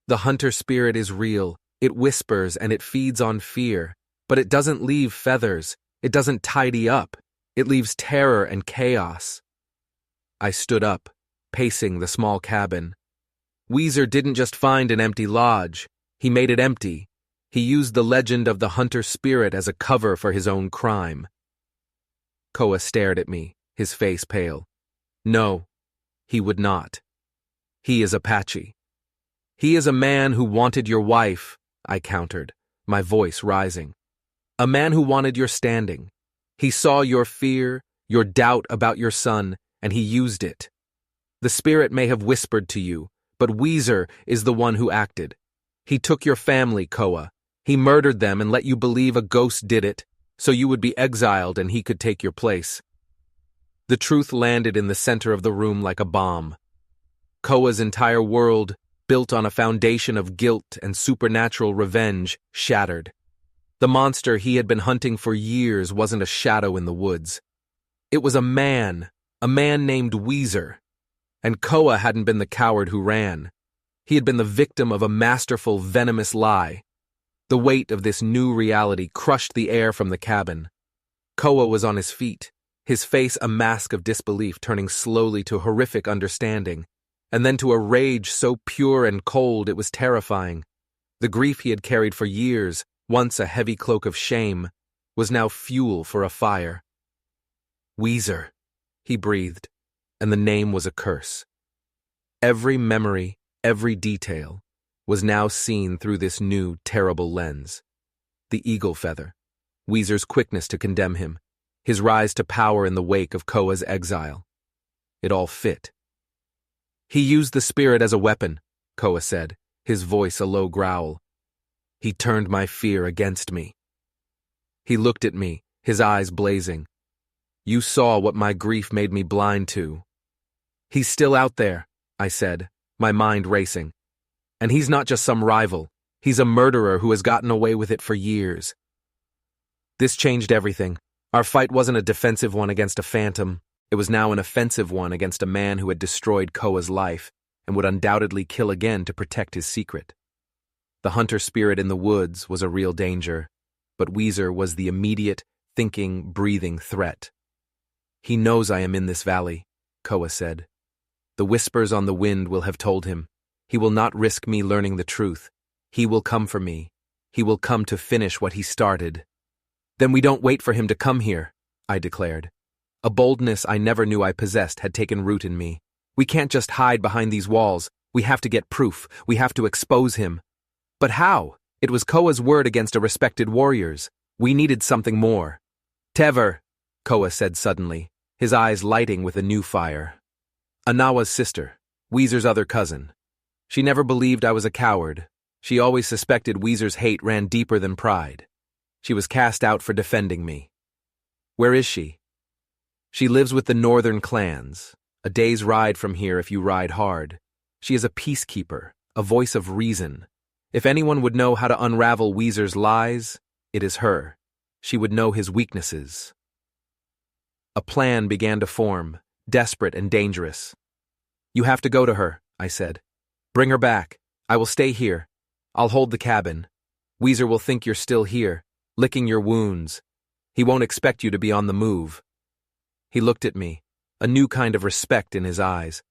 The hunter spirit is real. It whispers and it feeds on fear, but it doesn't leave feathers. It doesn't tidy up. It leaves terror and chaos. I stood up, pacing the small cabin. Weezer didn't just find an empty lodge. He made it empty. He used the legend of the hunter spirit as a cover for his own crime. Koa stared at me, his face pale. No, he would not. He is Apache. He is a man who wanted your wife, I countered, my voice rising. A man who wanted your standing. He saw your fear, your doubt about your son, and he used it. The spirit may have whispered to you, but Weezer is the one who acted. He took your family, Koa. He murdered them and let you believe a ghost did it, so you would be exiled and he could take your place. The truth landed in the center of the room like a bomb. Koa's entire world, built on a foundation of guilt and supernatural revenge, shattered. The monster he had been hunting for years wasn't a shadow in the woods. It was a man named Weezer. And Koa hadn't been the coward who ran. He had been the victim of a masterful, venomous lie. The weight of this new reality crushed the air from the cabin. Koa was on his feet, his face a mask of disbelief turning slowly to horrific understanding, and then to a rage so pure and cold it was terrifying. The grief he had carried for years, once a heavy cloak of shame, was now fuel for a fire. Weezer, he breathed, and the name was a curse. Every memory, every detail, was now seen through this new, terrible lens. The eagle feather, Weezer's quickness to condemn him, his rise to power in the wake of Koa's exile. It all fit. He used the spirit as a weapon, Koa said, his voice a low growl. He turned my fear against me. He looked at me, his eyes blazing. You saw what my grief made me blind to. He's still out there, I said, my mind racing. And he's not just some rival. He's a murderer who has gotten away with it for years. This changed everything. Our fight wasn't a defensive one against a phantom. It was now an offensive one against a man who had destroyed Koa's life and would undoubtedly kill again to protect his secret. The hunter spirit in the woods was a real danger, but Weezer was the immediate, thinking, breathing threat. He knows I am in this valley, Koa said. The whispers on the wind will have told him. He will not risk me learning the truth. He will come for me. He will come to finish what he started. Then we don't wait for him to come here, I declared. A boldness I never knew I possessed had taken root in me. We can't just hide behind these walls. We have to get proof. We have to expose him. But how? It was Koa's word against a respected warrior's. We needed something more. Tever, Koa said suddenly, his eyes lighting with a new fire. Anawa's sister, Weezer's other cousin. She never believed I was a coward. She always suspected Weezer's hate ran deeper than pride. She was cast out for defending me. Where is she? She lives with the northern clans, a day's ride from here if you ride hard. She is a peacekeeper, a voice of reason. If anyone would know how to unravel Weezer's lies, it is her. She would know his weaknesses. A plan began to form, desperate and dangerous. You have to go to her, I said. Bring her back. I will stay here. I'll hold the cabin. Weezer will think you're still here, licking your wounds. He won't expect you to be on the move. He looked at me, a new kind of respect in his eyes.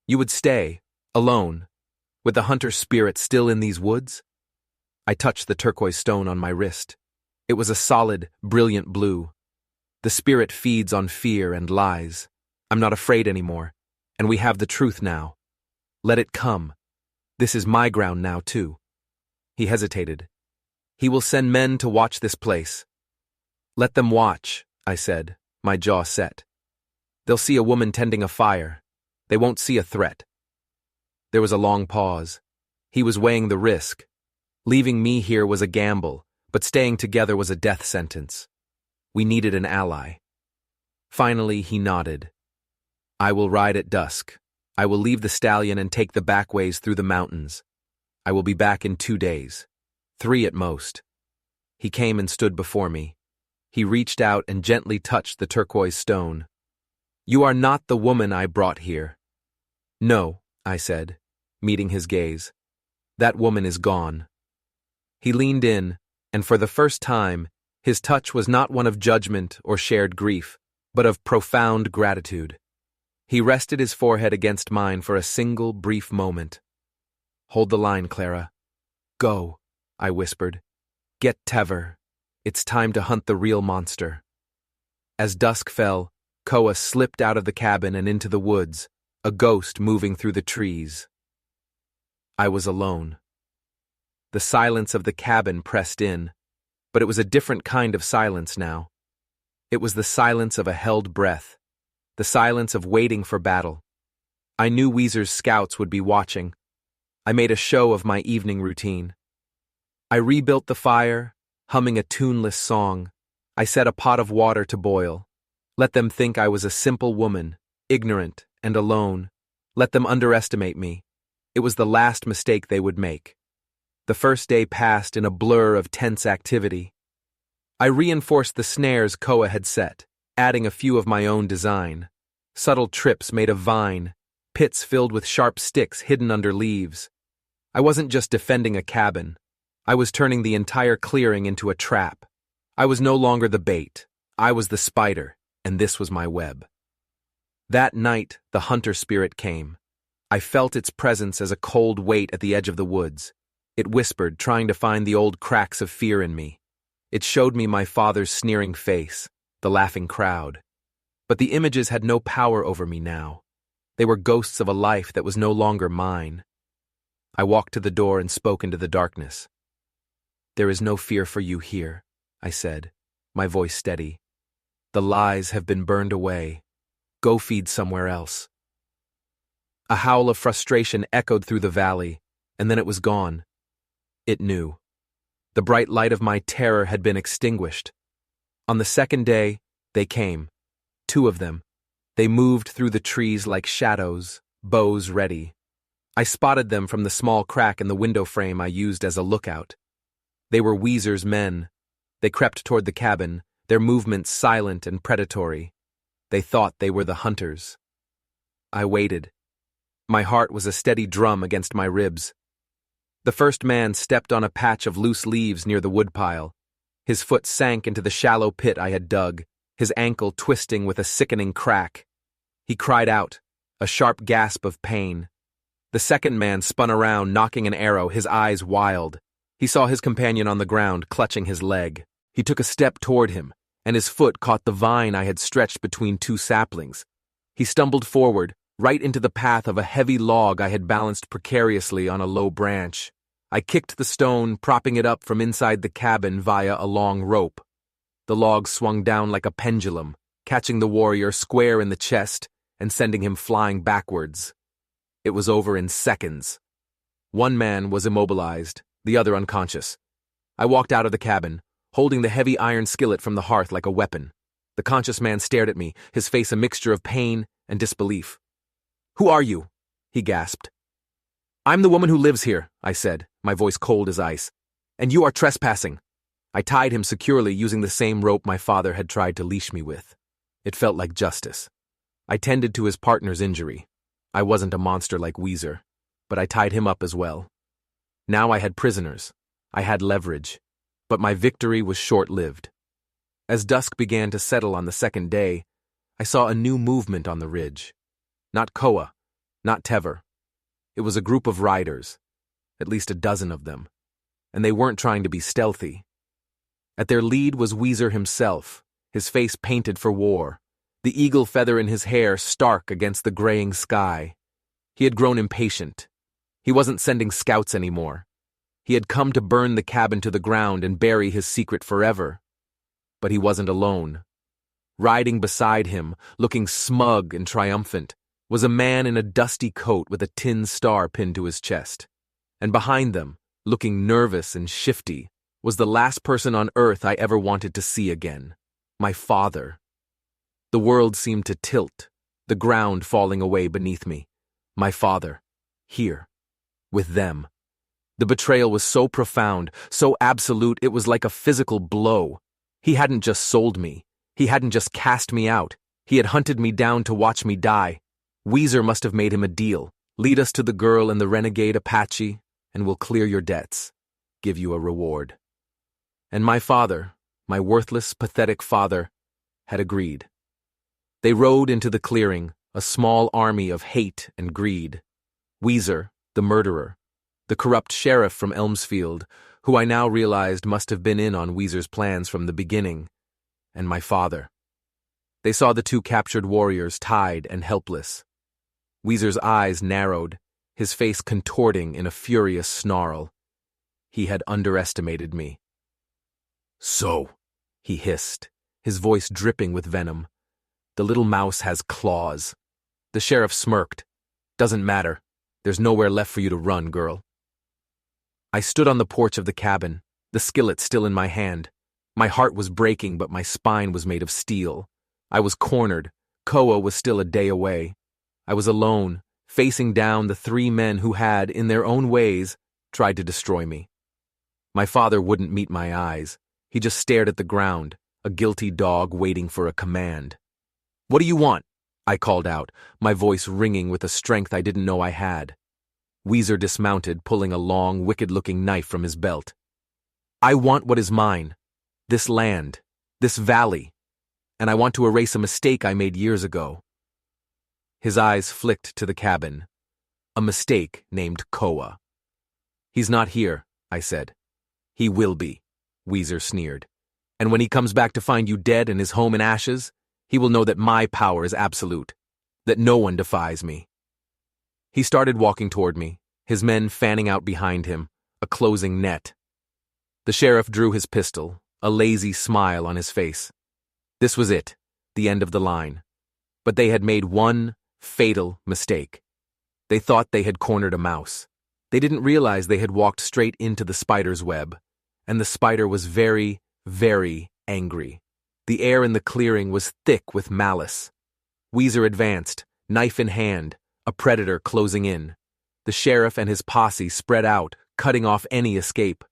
You would stay, alone, with the hunter spirit still in these woods? I touched the turquoise stone on my wrist. It was a solid, brilliant blue. The spirit feeds on fear and lies. I'm not afraid anymore, and we have the truth now. Let it come. This is my ground now, too. He hesitated. He will send men to watch this place. Let them watch, I said, my jaw set. They'll see a woman tending a fire. They won't see a threat. There was a long pause. He was weighing the risk. Leaving me here was a gamble, but staying together was a death sentence. We needed an ally. Finally, he nodded. I will ride at dusk. I will leave the stallion and take the back ways through the mountains. I will be back in 2 days. 3 at most. He came and stood before me. He reached out and gently touched the turquoise stone. You are not the woman I brought here. No, I said, meeting his gaze. That woman is gone. He leaned in, and for the first time, his touch was not one of judgment or shared grief, but of profound gratitude. He rested his forehead against mine for a single brief moment. Hold the line, Clara. Go, I whispered. Get Tever. It's time to hunt the real monster. As dusk fell, Koa slipped out of the cabin and into the woods, a ghost moving through the trees. I was alone. The silence of the cabin pressed in, but it was a different kind of silence now. It was the silence of a held breath, the silence of waiting for battle. I knew Weezer's scouts would be watching. I made a show of my evening routine. I rebuilt the fire, humming a tuneless song. I set a pot of water to boil. Let them think I was a simple woman, ignorant and alone. Let them underestimate me. It was the last mistake they would make. The first day passed in a blur of tense activity. I reinforced the snares Koa had set, adding a few of my own design. Subtle trips made of vine, pits filled with sharp sticks hidden under leaves. I wasn't just defending a cabin. I was turning the entire clearing into a trap. I was no longer the bait. I was the spider, and this was my web. That night, the hunter spirit came. I felt its presence as a cold weight at the edge of the woods. It whispered, trying to find the old cracks of fear in me. It showed me my father's sneering face, the laughing crowd. But the images had no power over me now. They were ghosts of a life that was no longer mine. I walked to the door and spoke into the darkness. There is no fear for you here, I said, my voice steady. The lies have been burned away. Go feed somewhere else. A howl of frustration echoed through the valley, and then it was gone. It knew. The bright light of my terror had been extinguished. On the second day, they came. 2 of them. They moved through the trees like shadows, bows ready. I spotted them from the small crack in the window frame I used as a lookout. They were Weezer's men. They crept toward the cabin, their movements silent and predatory. They thought they were the hunters. I waited. My heart was a steady drum against my ribs. The first man stepped on a patch of loose leaves near the woodpile. His foot sank into the shallow pit I had dug, his ankle twisting with a sickening crack. He cried out, a sharp gasp of pain. The second man spun around, knocking an arrow, his eyes wild. He saw his companion on the ground, clutching his leg. He took a step toward him, and his foot caught the vine I had stretched between 2 saplings. He stumbled forward, right into the path of a heavy log I had balanced precariously on a low branch. I kicked the stone, propping it up from inside the cabin via a long rope. The log swung down like a pendulum, catching the warrior square in the chest, and sending him flying backwards. It was over in seconds. One man was immobilized, the other unconscious. I walked out of the cabin, holding the heavy iron skillet from the hearth like a weapon. The conscious man stared at me, his face a mixture of pain and disbelief. "Who are you?" he gasped. "I'm the woman who lives here," I said, my voice cold as ice. "And you are trespassing." I tied him securely using the same rope my father had tried to leash me with. It felt like justice. I tended to his partner's injury. I wasn't a monster like Weezer, but I tied him up as well. Now I had prisoners. I had leverage. But my victory was short-lived. As dusk began to settle on the second day, I saw a new movement on the ridge. Not Koa, not Tever. It was a group of riders, at least a dozen of them, and they weren't trying to be stealthy. At their lead was Weezer himself, his face painted for war, the eagle feather in his hair stark against the graying sky. He had grown impatient. He wasn't sending scouts anymore. He had come to burn the cabin to the ground and bury his secret forever. But he wasn't alone. Riding beside him, looking smug and triumphant, was a man in a dusty coat with a tin star pinned to his chest. And behind them, looking nervous and shifty, was the last person on earth I ever wanted to see again, my father. The world seemed to tilt, the ground falling away beneath me. My father, here, with them. The betrayal was so profound, so absolute, it was like a physical blow. He hadn't just sold me. He hadn't just cast me out. He had hunted me down to watch me die. Weezer must have made him a deal. Lead us to the girl and the renegade Apache, and we'll clear your debts. Give you a reward. And my father, my worthless, pathetic father, had agreed. They rode into the clearing, a small army of hate and greed. Weezer, the murderer, the corrupt sheriff from Elmsfield, who I now realized must have been in on Weezer's plans from the beginning, and my father. They saw the two captured warriors tied and helpless. Weezer's eyes narrowed, his face contorting in a furious snarl. He had underestimated me. "So," he hissed, his voice dripping with venom. "The little mouse has claws." The sheriff smirked. "Doesn't matter. There's nowhere left for you to run, girl." I stood on the porch of the cabin, the skillet still in my hand. My heart was breaking, but my spine was made of steel. I was cornered. Koa was still a day away. I was alone, facing down the three men who had, in their own ways, tried to destroy me. My father wouldn't meet my eyes. He just stared at the ground, a guilty dog waiting for a command. "What do you want?" I called out, my voice ringing with a strength I didn't know I had. Weezer dismounted, pulling a long, wicked-looking knife from his belt. "I want what is mine. This land, this valley, and I want to erase a mistake I made years ago." His eyes flicked to the cabin. A mistake named Koa. "He's not here," I said. "He will be," Weezer sneered. "And when he comes back to find you dead and his home in ashes, he will know that my power is absolute, that no one defies me." He started walking toward me, his men fanning out behind him, a closing net. The sheriff drew his pistol, a lazy smile on his face. This was it, the end of the line. But they had made one fatal mistake. They thought they had cornered a mouse. They didn't realize they had walked straight into the spider's web, and the spider was very, very angry. The air in the clearing was thick with malice. Weezer advanced, knife in hand, a predator closing in. The sheriff and his posse spread out, cutting off any escape.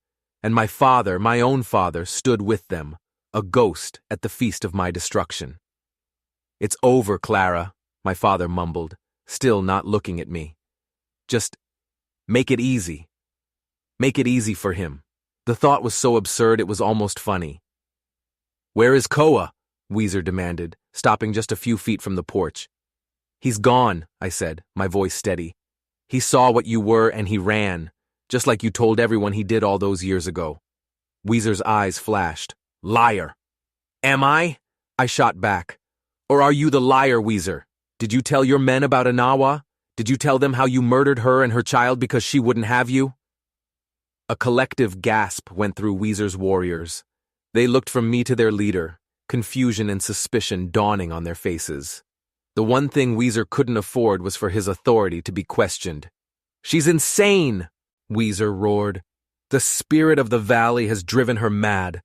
And my father, my own father, stood with them, a ghost at the feast of my destruction. "It's over, Clara," my father mumbled, still not looking at me. "Just make it easy. Make it easy for him." The thought was so absurd it was almost funny. "Where is Koa?" Weezer demanded, stopping just a few feet from the porch. "He's gone," I said, my voice steady. "He saw what you were and he ran, just like you told everyone he did all those years ago." Weezer's eyes flashed. "Liar!" "Am I?" I shot back. "Or are you the liar, Weezer? Did you tell your men about Anawa? Did you tell them how you murdered her and her child because she wouldn't have you?" A collective gasp went through Weezer's warriors. They looked from me to their leader, confusion and suspicion dawning on their faces. The one thing Weezer couldn't afford was for his authority to be questioned. "She's insane!" Weezer roared. "The spirit of the valley has driven her mad."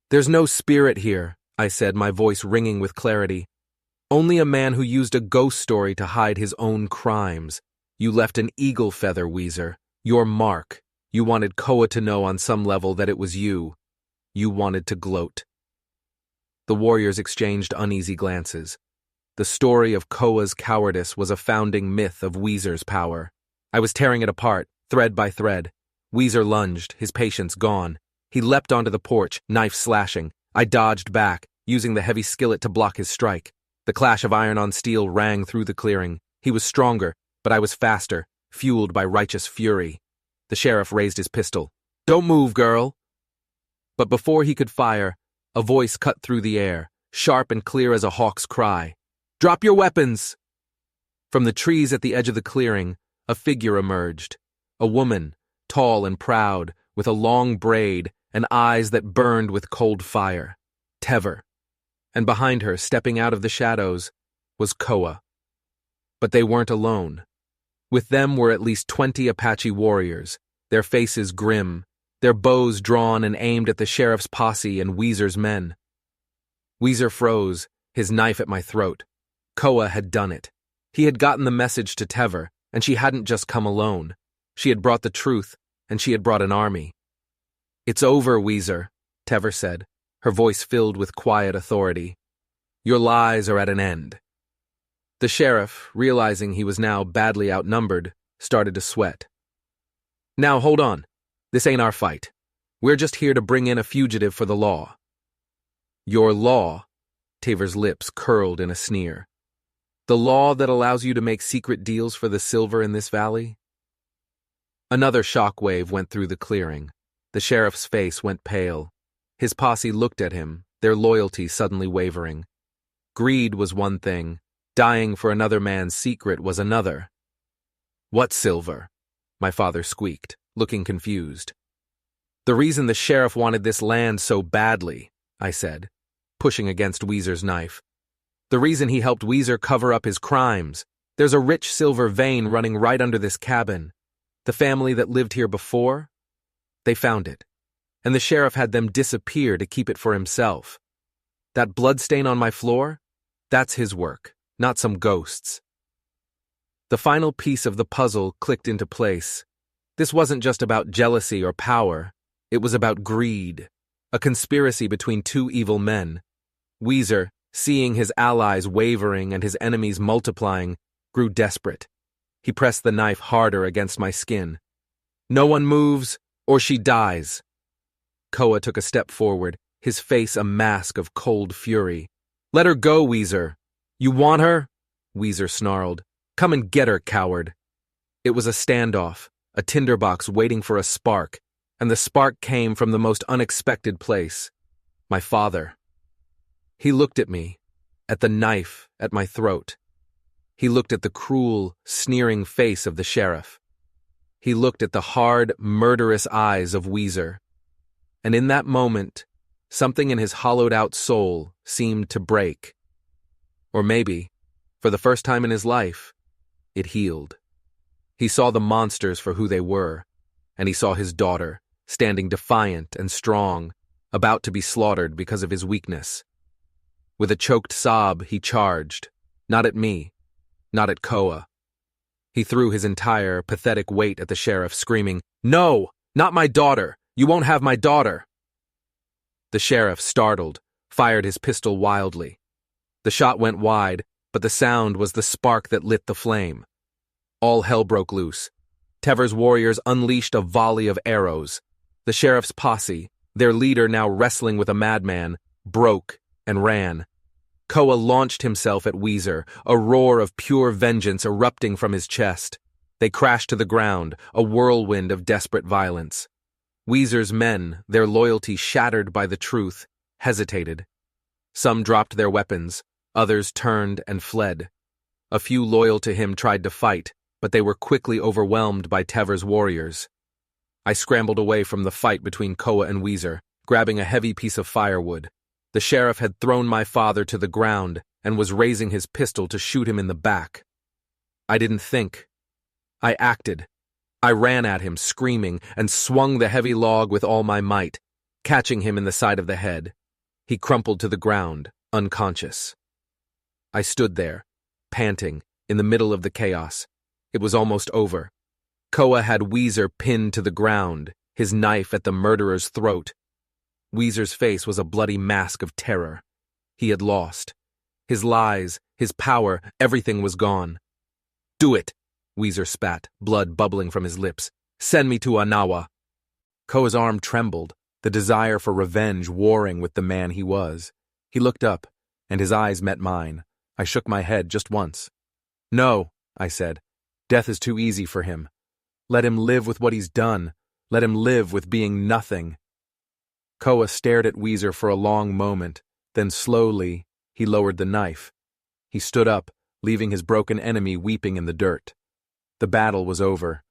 "There's no spirit here," I said, my voice ringing with clarity. "Only a man who used a ghost story to hide his own crimes. You left an eagle feather, Weezer. Your mark. You wanted Koa to know on some level that it was you. You wanted to gloat." The warriors exchanged uneasy glances. The story of Koa's cowardice was a founding myth of Weezer's power. I was tearing it apart, thread by thread. Weezer lunged, his patience gone. He leapt onto the porch, knife slashing. I dodged back, using the heavy skillet to block his strike. The clash of iron on steel rang through the clearing. He was stronger, but I was faster, fueled by righteous fury. The sheriff raised his pistol. "Don't move, girl!" But before he could fire, a voice cut through the air, sharp and clear as a hawk's cry. "Drop your weapons!" From the trees at the edge of the clearing, a figure emerged. A woman, tall and proud, with a long braid and eyes that burned with cold fire. Tever. And behind her, stepping out of the shadows, was Koa. But they weren't alone. With them were at least 20 Apache warriors, their faces grim, their bows drawn and aimed at the sheriff's posse and Weezer's men. Weezer froze, his knife at my throat. Koa had done it. He had gotten the message to Tever, and she hadn't just come alone. She had brought the truth, and she had brought an army. "It's over, Weezer," Tever said, her voice filled with quiet authority. "Your lies are at an end." The sheriff, realizing he was now badly outnumbered, started to sweat. "Now, hold on. This ain't our fight. We're just here to bring in a fugitive for the law." "Your law?" Tever's lips curled in a sneer. "The law that allows you to make secret deals for the silver in this valley?" Another shockwave went through the clearing. The sheriff's face went pale. His posse looked at him, their loyalty suddenly wavering. Greed was one thing. Dying for another man's secret was another. "What silver?" my father squeaked, looking confused. "The reason the sheriff wanted this land so badly," I said, pushing against Weezer's knife. "The reason he helped Weezer cover up his crimes. There's a rich silver vein running right under this cabin. The family that lived here before, they found it. And the sheriff had them disappear to keep it for himself. That bloodstain on my floor? That's his work, not some ghost's." The final piece of the puzzle clicked into place. This wasn't just about jealousy or power. It was about greed, a conspiracy between two evil men. Weezer, seeing his allies wavering and his enemies multiplying, grew desperate. He pressed the knife harder against my skin. "No one moves, or she dies." Koa took a step forward, his face a mask of cold fury. "Let her go, Weezer." "You want her?" Weezer snarled. "Come and get her, coward." It was a standoff, a tinderbox waiting for a spark, and the spark came from the most unexpected place. My father. He looked at me, at the knife at my throat. He looked at the cruel, sneering face of the sheriff. He looked at the hard, murderous eyes of Weezer. And in that moment, something in his hollowed-out soul seemed to break. Or maybe, for the first time in his life, it healed. He saw the monsters for who they were, and he saw his daughter, standing defiant and strong, about to be slaughtered because of his weakness. With a choked sob, he charged, not at me, not at Koa. He threw his entire, pathetic weight at the sheriff, screaming, "No, not my daughter! You won't have my daughter!" The sheriff, startled, fired his pistol wildly. The shot went wide, but the sound was the spark that lit the flame. All hell broke loose. Tever's warriors unleashed a volley of arrows. The sheriff's posse, their leader now wrestling with a madman, broke and ran. Koa launched himself at Weezer, a roar of pure vengeance erupting from his chest. They crashed to the ground, a whirlwind of desperate violence. Weezer's men, their loyalty shattered by the truth, hesitated. Some dropped their weapons, others turned and fled. A few loyal to him tried to fight, but they were quickly overwhelmed by Tever's warriors. I scrambled away from the fight between Koa and Weezer, grabbing a heavy piece of firewood. The sheriff had thrown my father to the ground, and was raising his pistol to shoot him in the back. I didn't think. I acted. I ran at him, screaming, and swung the heavy log with all my might, catching him in the side of the head. He crumpled to the ground, unconscious. I stood there, panting, in the middle of the chaos. It was almost over. Koa had Weezer pinned to the ground, his knife at the murderer's throat. Weezer's face was a bloody mask of terror. He had lost. His lies, his power, everything was gone. "Do it," Weezer spat, blood bubbling from his lips. "Send me to Anawa." Koa's arm trembled, the desire for revenge warring with the man he was. He looked up, and his eyes met mine. I shook my head just once. "No," I said. "Death is too easy for him. Let him live with what he's done. Let him live with being nothing." Koa stared at Weezer for a long moment, then slowly he lowered the knife. He stood up, leaving his broken enemy weeping in the dirt. The battle was over.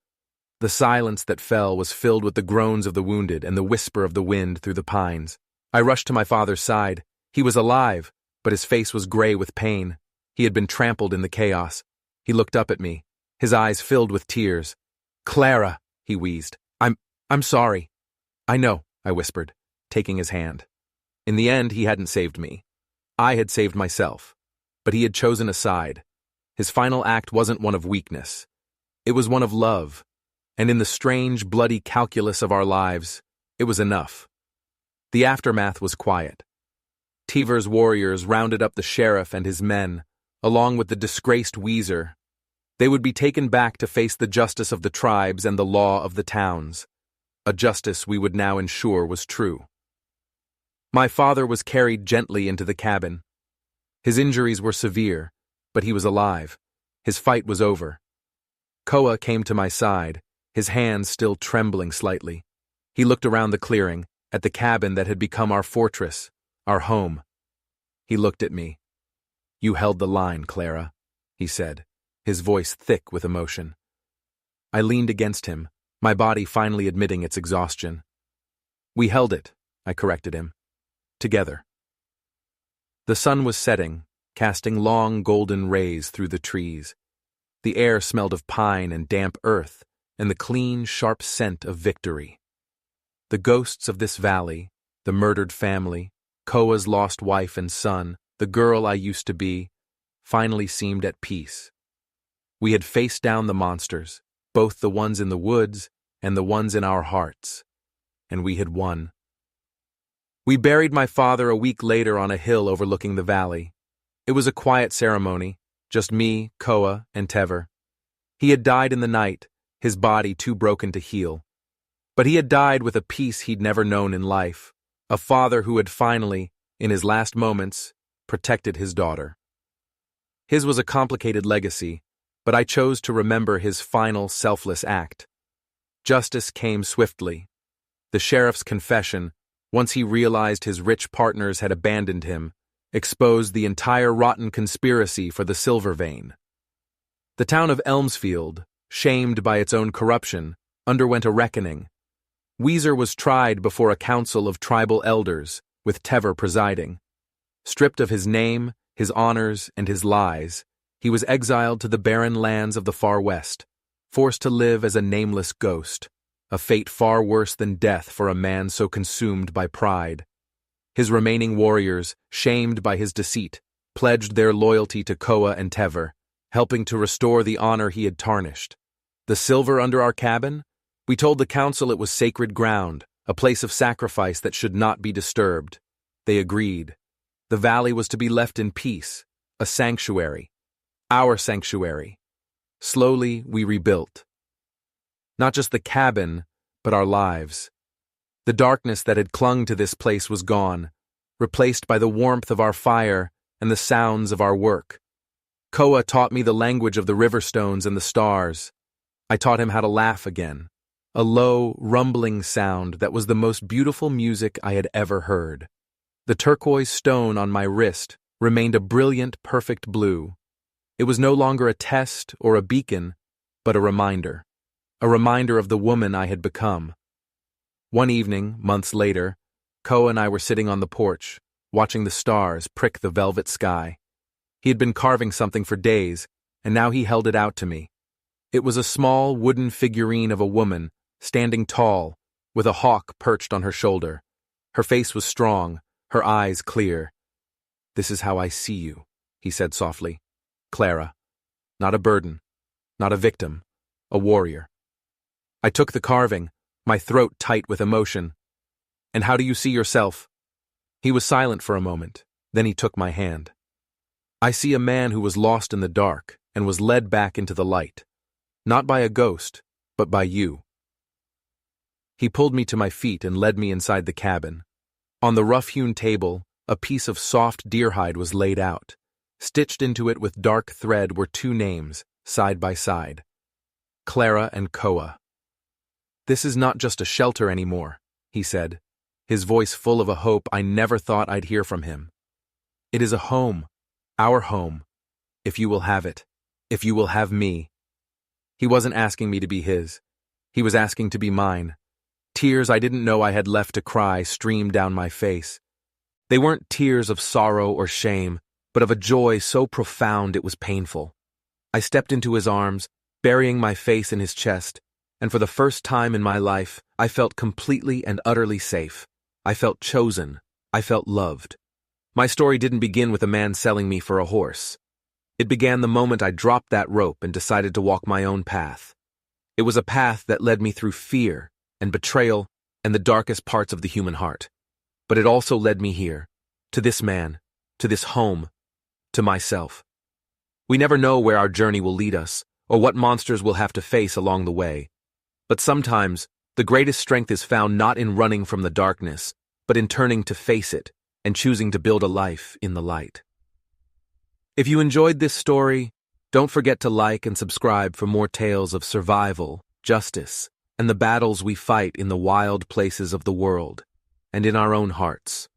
The silence that fell was filled with the groans of the wounded and the whisper of the wind through the pines. I rushed to my father's side. He was alive, but his face was gray with pain. He had been trampled in the chaos. He looked up at me, his eyes filled with tears. "Clara," he wheezed. I'm sorry." "I know," I whispered, taking his hand. In the end, he hadn't saved me. I had saved myself. But he had chosen a side. His final act wasn't one of weakness. It was one of love. And in the strange, bloody calculus of our lives, it was enough. The aftermath was quiet. Teever's warriors rounded up the sheriff and his men, along with the disgraced Weezer. They would be taken back to face the justice of the tribes and the law of the towns, a justice we would now ensure was true. My father was carried gently into the cabin. His injuries were severe, but he was alive. His fight was over. Koa came to my side, his hands still trembling slightly. He looked around the clearing, at the cabin that had become our fortress, our home. He looked at me. "You held the line, Clara," he said, his voice thick with emotion. I leaned against him, my body finally admitting its exhaustion. "We held it," I corrected him. "Together." The sun was setting, casting long golden rays through the trees. The air smelled of pine and damp earth, and the clean, sharp scent of victory. The ghosts of this valley, the murdered family, Koa's lost wife and son, the girl I used to be, finally seemed at peace. We had faced down the monsters, both the ones in the woods and the ones in our hearts, and we had won. We buried my father a week later on a hill overlooking the valley. It was a quiet ceremony, just me, Koa, and Tever. He had died in the night, his body too broken to heal. But he had died with a peace he'd never known in life, a father who had finally, in his last moments, protected his daughter. His was a complicated legacy, but I chose to remember his final selfless act. Justice came swiftly. The sheriff's confession, once he realized his rich partners had abandoned him, exposed the entire rotten conspiracy for the silver vein. The town of Elmsfield, shamed by its own corruption, underwent a reckoning. Weezer was tried before a council of tribal elders, with Tever presiding. Stripped of his name, his honors, and his lies, he was exiled to the barren lands of the far west, forced to live as a nameless ghost, a fate far worse than death for a man so consumed by pride. His remaining warriors, shamed by his deceit, pledged their loyalty to Koa and Tever, helping to restore the honor he had tarnished. The silver under our cabin? We told the council it was sacred ground, a place of sacrifice that should not be disturbed. They agreed. The valley was to be left in peace, a sanctuary, our sanctuary. Slowly, we rebuilt. Not just the cabin, but our lives. The darkness that had clung to this place was gone, replaced by the warmth of our fire and the sounds of our work. Koa taught me the language of the riverstones and the stars. I taught him how to laugh again, a low, rumbling sound that was the most beautiful music I had ever heard. The turquoise stone on my wrist remained a brilliant, perfect blue. It was no longer a test or a beacon, but a reminder of the woman I had become. One evening, months later, Koa and I were sitting on the porch, watching the stars prick the velvet sky. He had been carving something for days, and now he held it out to me. It was a small wooden figurine of a woman, standing tall, with a hawk perched on her shoulder. Her face was strong, her eyes clear. "This is how I see you," he said softly. "Clara. Not a burden, not a victim, a warrior." I took the carving, my throat tight with emotion. "And how do you see yourself?" He was silent for a moment, then he took my hand. "I see a man who was lost in the dark and was led back into the light. Not by a ghost, but by you." He pulled me to my feet and led me inside the cabin. On the rough-hewn table, a piece of soft deerhide was laid out. Stitched into it with dark thread were two names, side by side. Clara and Koa. "This is not just a shelter anymore," he said, his voice full of a hope I never thought I'd hear from him. "It is a home, our home, if you will have it, if you will have me." He wasn't asking me to be his. He was asking to be mine. Tears I didn't know I had left to cry streamed down my face. They weren't tears of sorrow or shame, but of a joy so profound it was painful. I stepped into his arms, burying my face in his chest, and for the first time in my life, I felt completely and utterly safe. I felt chosen. I felt loved. My story didn't begin with a man selling me for a horse. It began the moment I dropped that rope and decided to walk my own path. It was a path that led me through fear and betrayal and the darkest parts of the human heart. But it also led me here, to this man, to this home, to myself. We never know where our journey will lead us, or what monsters we'll have to face along the way. But sometimes, the greatest strength is found not in running from the darkness, but in turning to face it and choosing to build a life in the light. If you enjoyed this story, don't forget to like and subscribe for more tales of survival, justice, and the battles we fight in the wild places of the world and in our own hearts.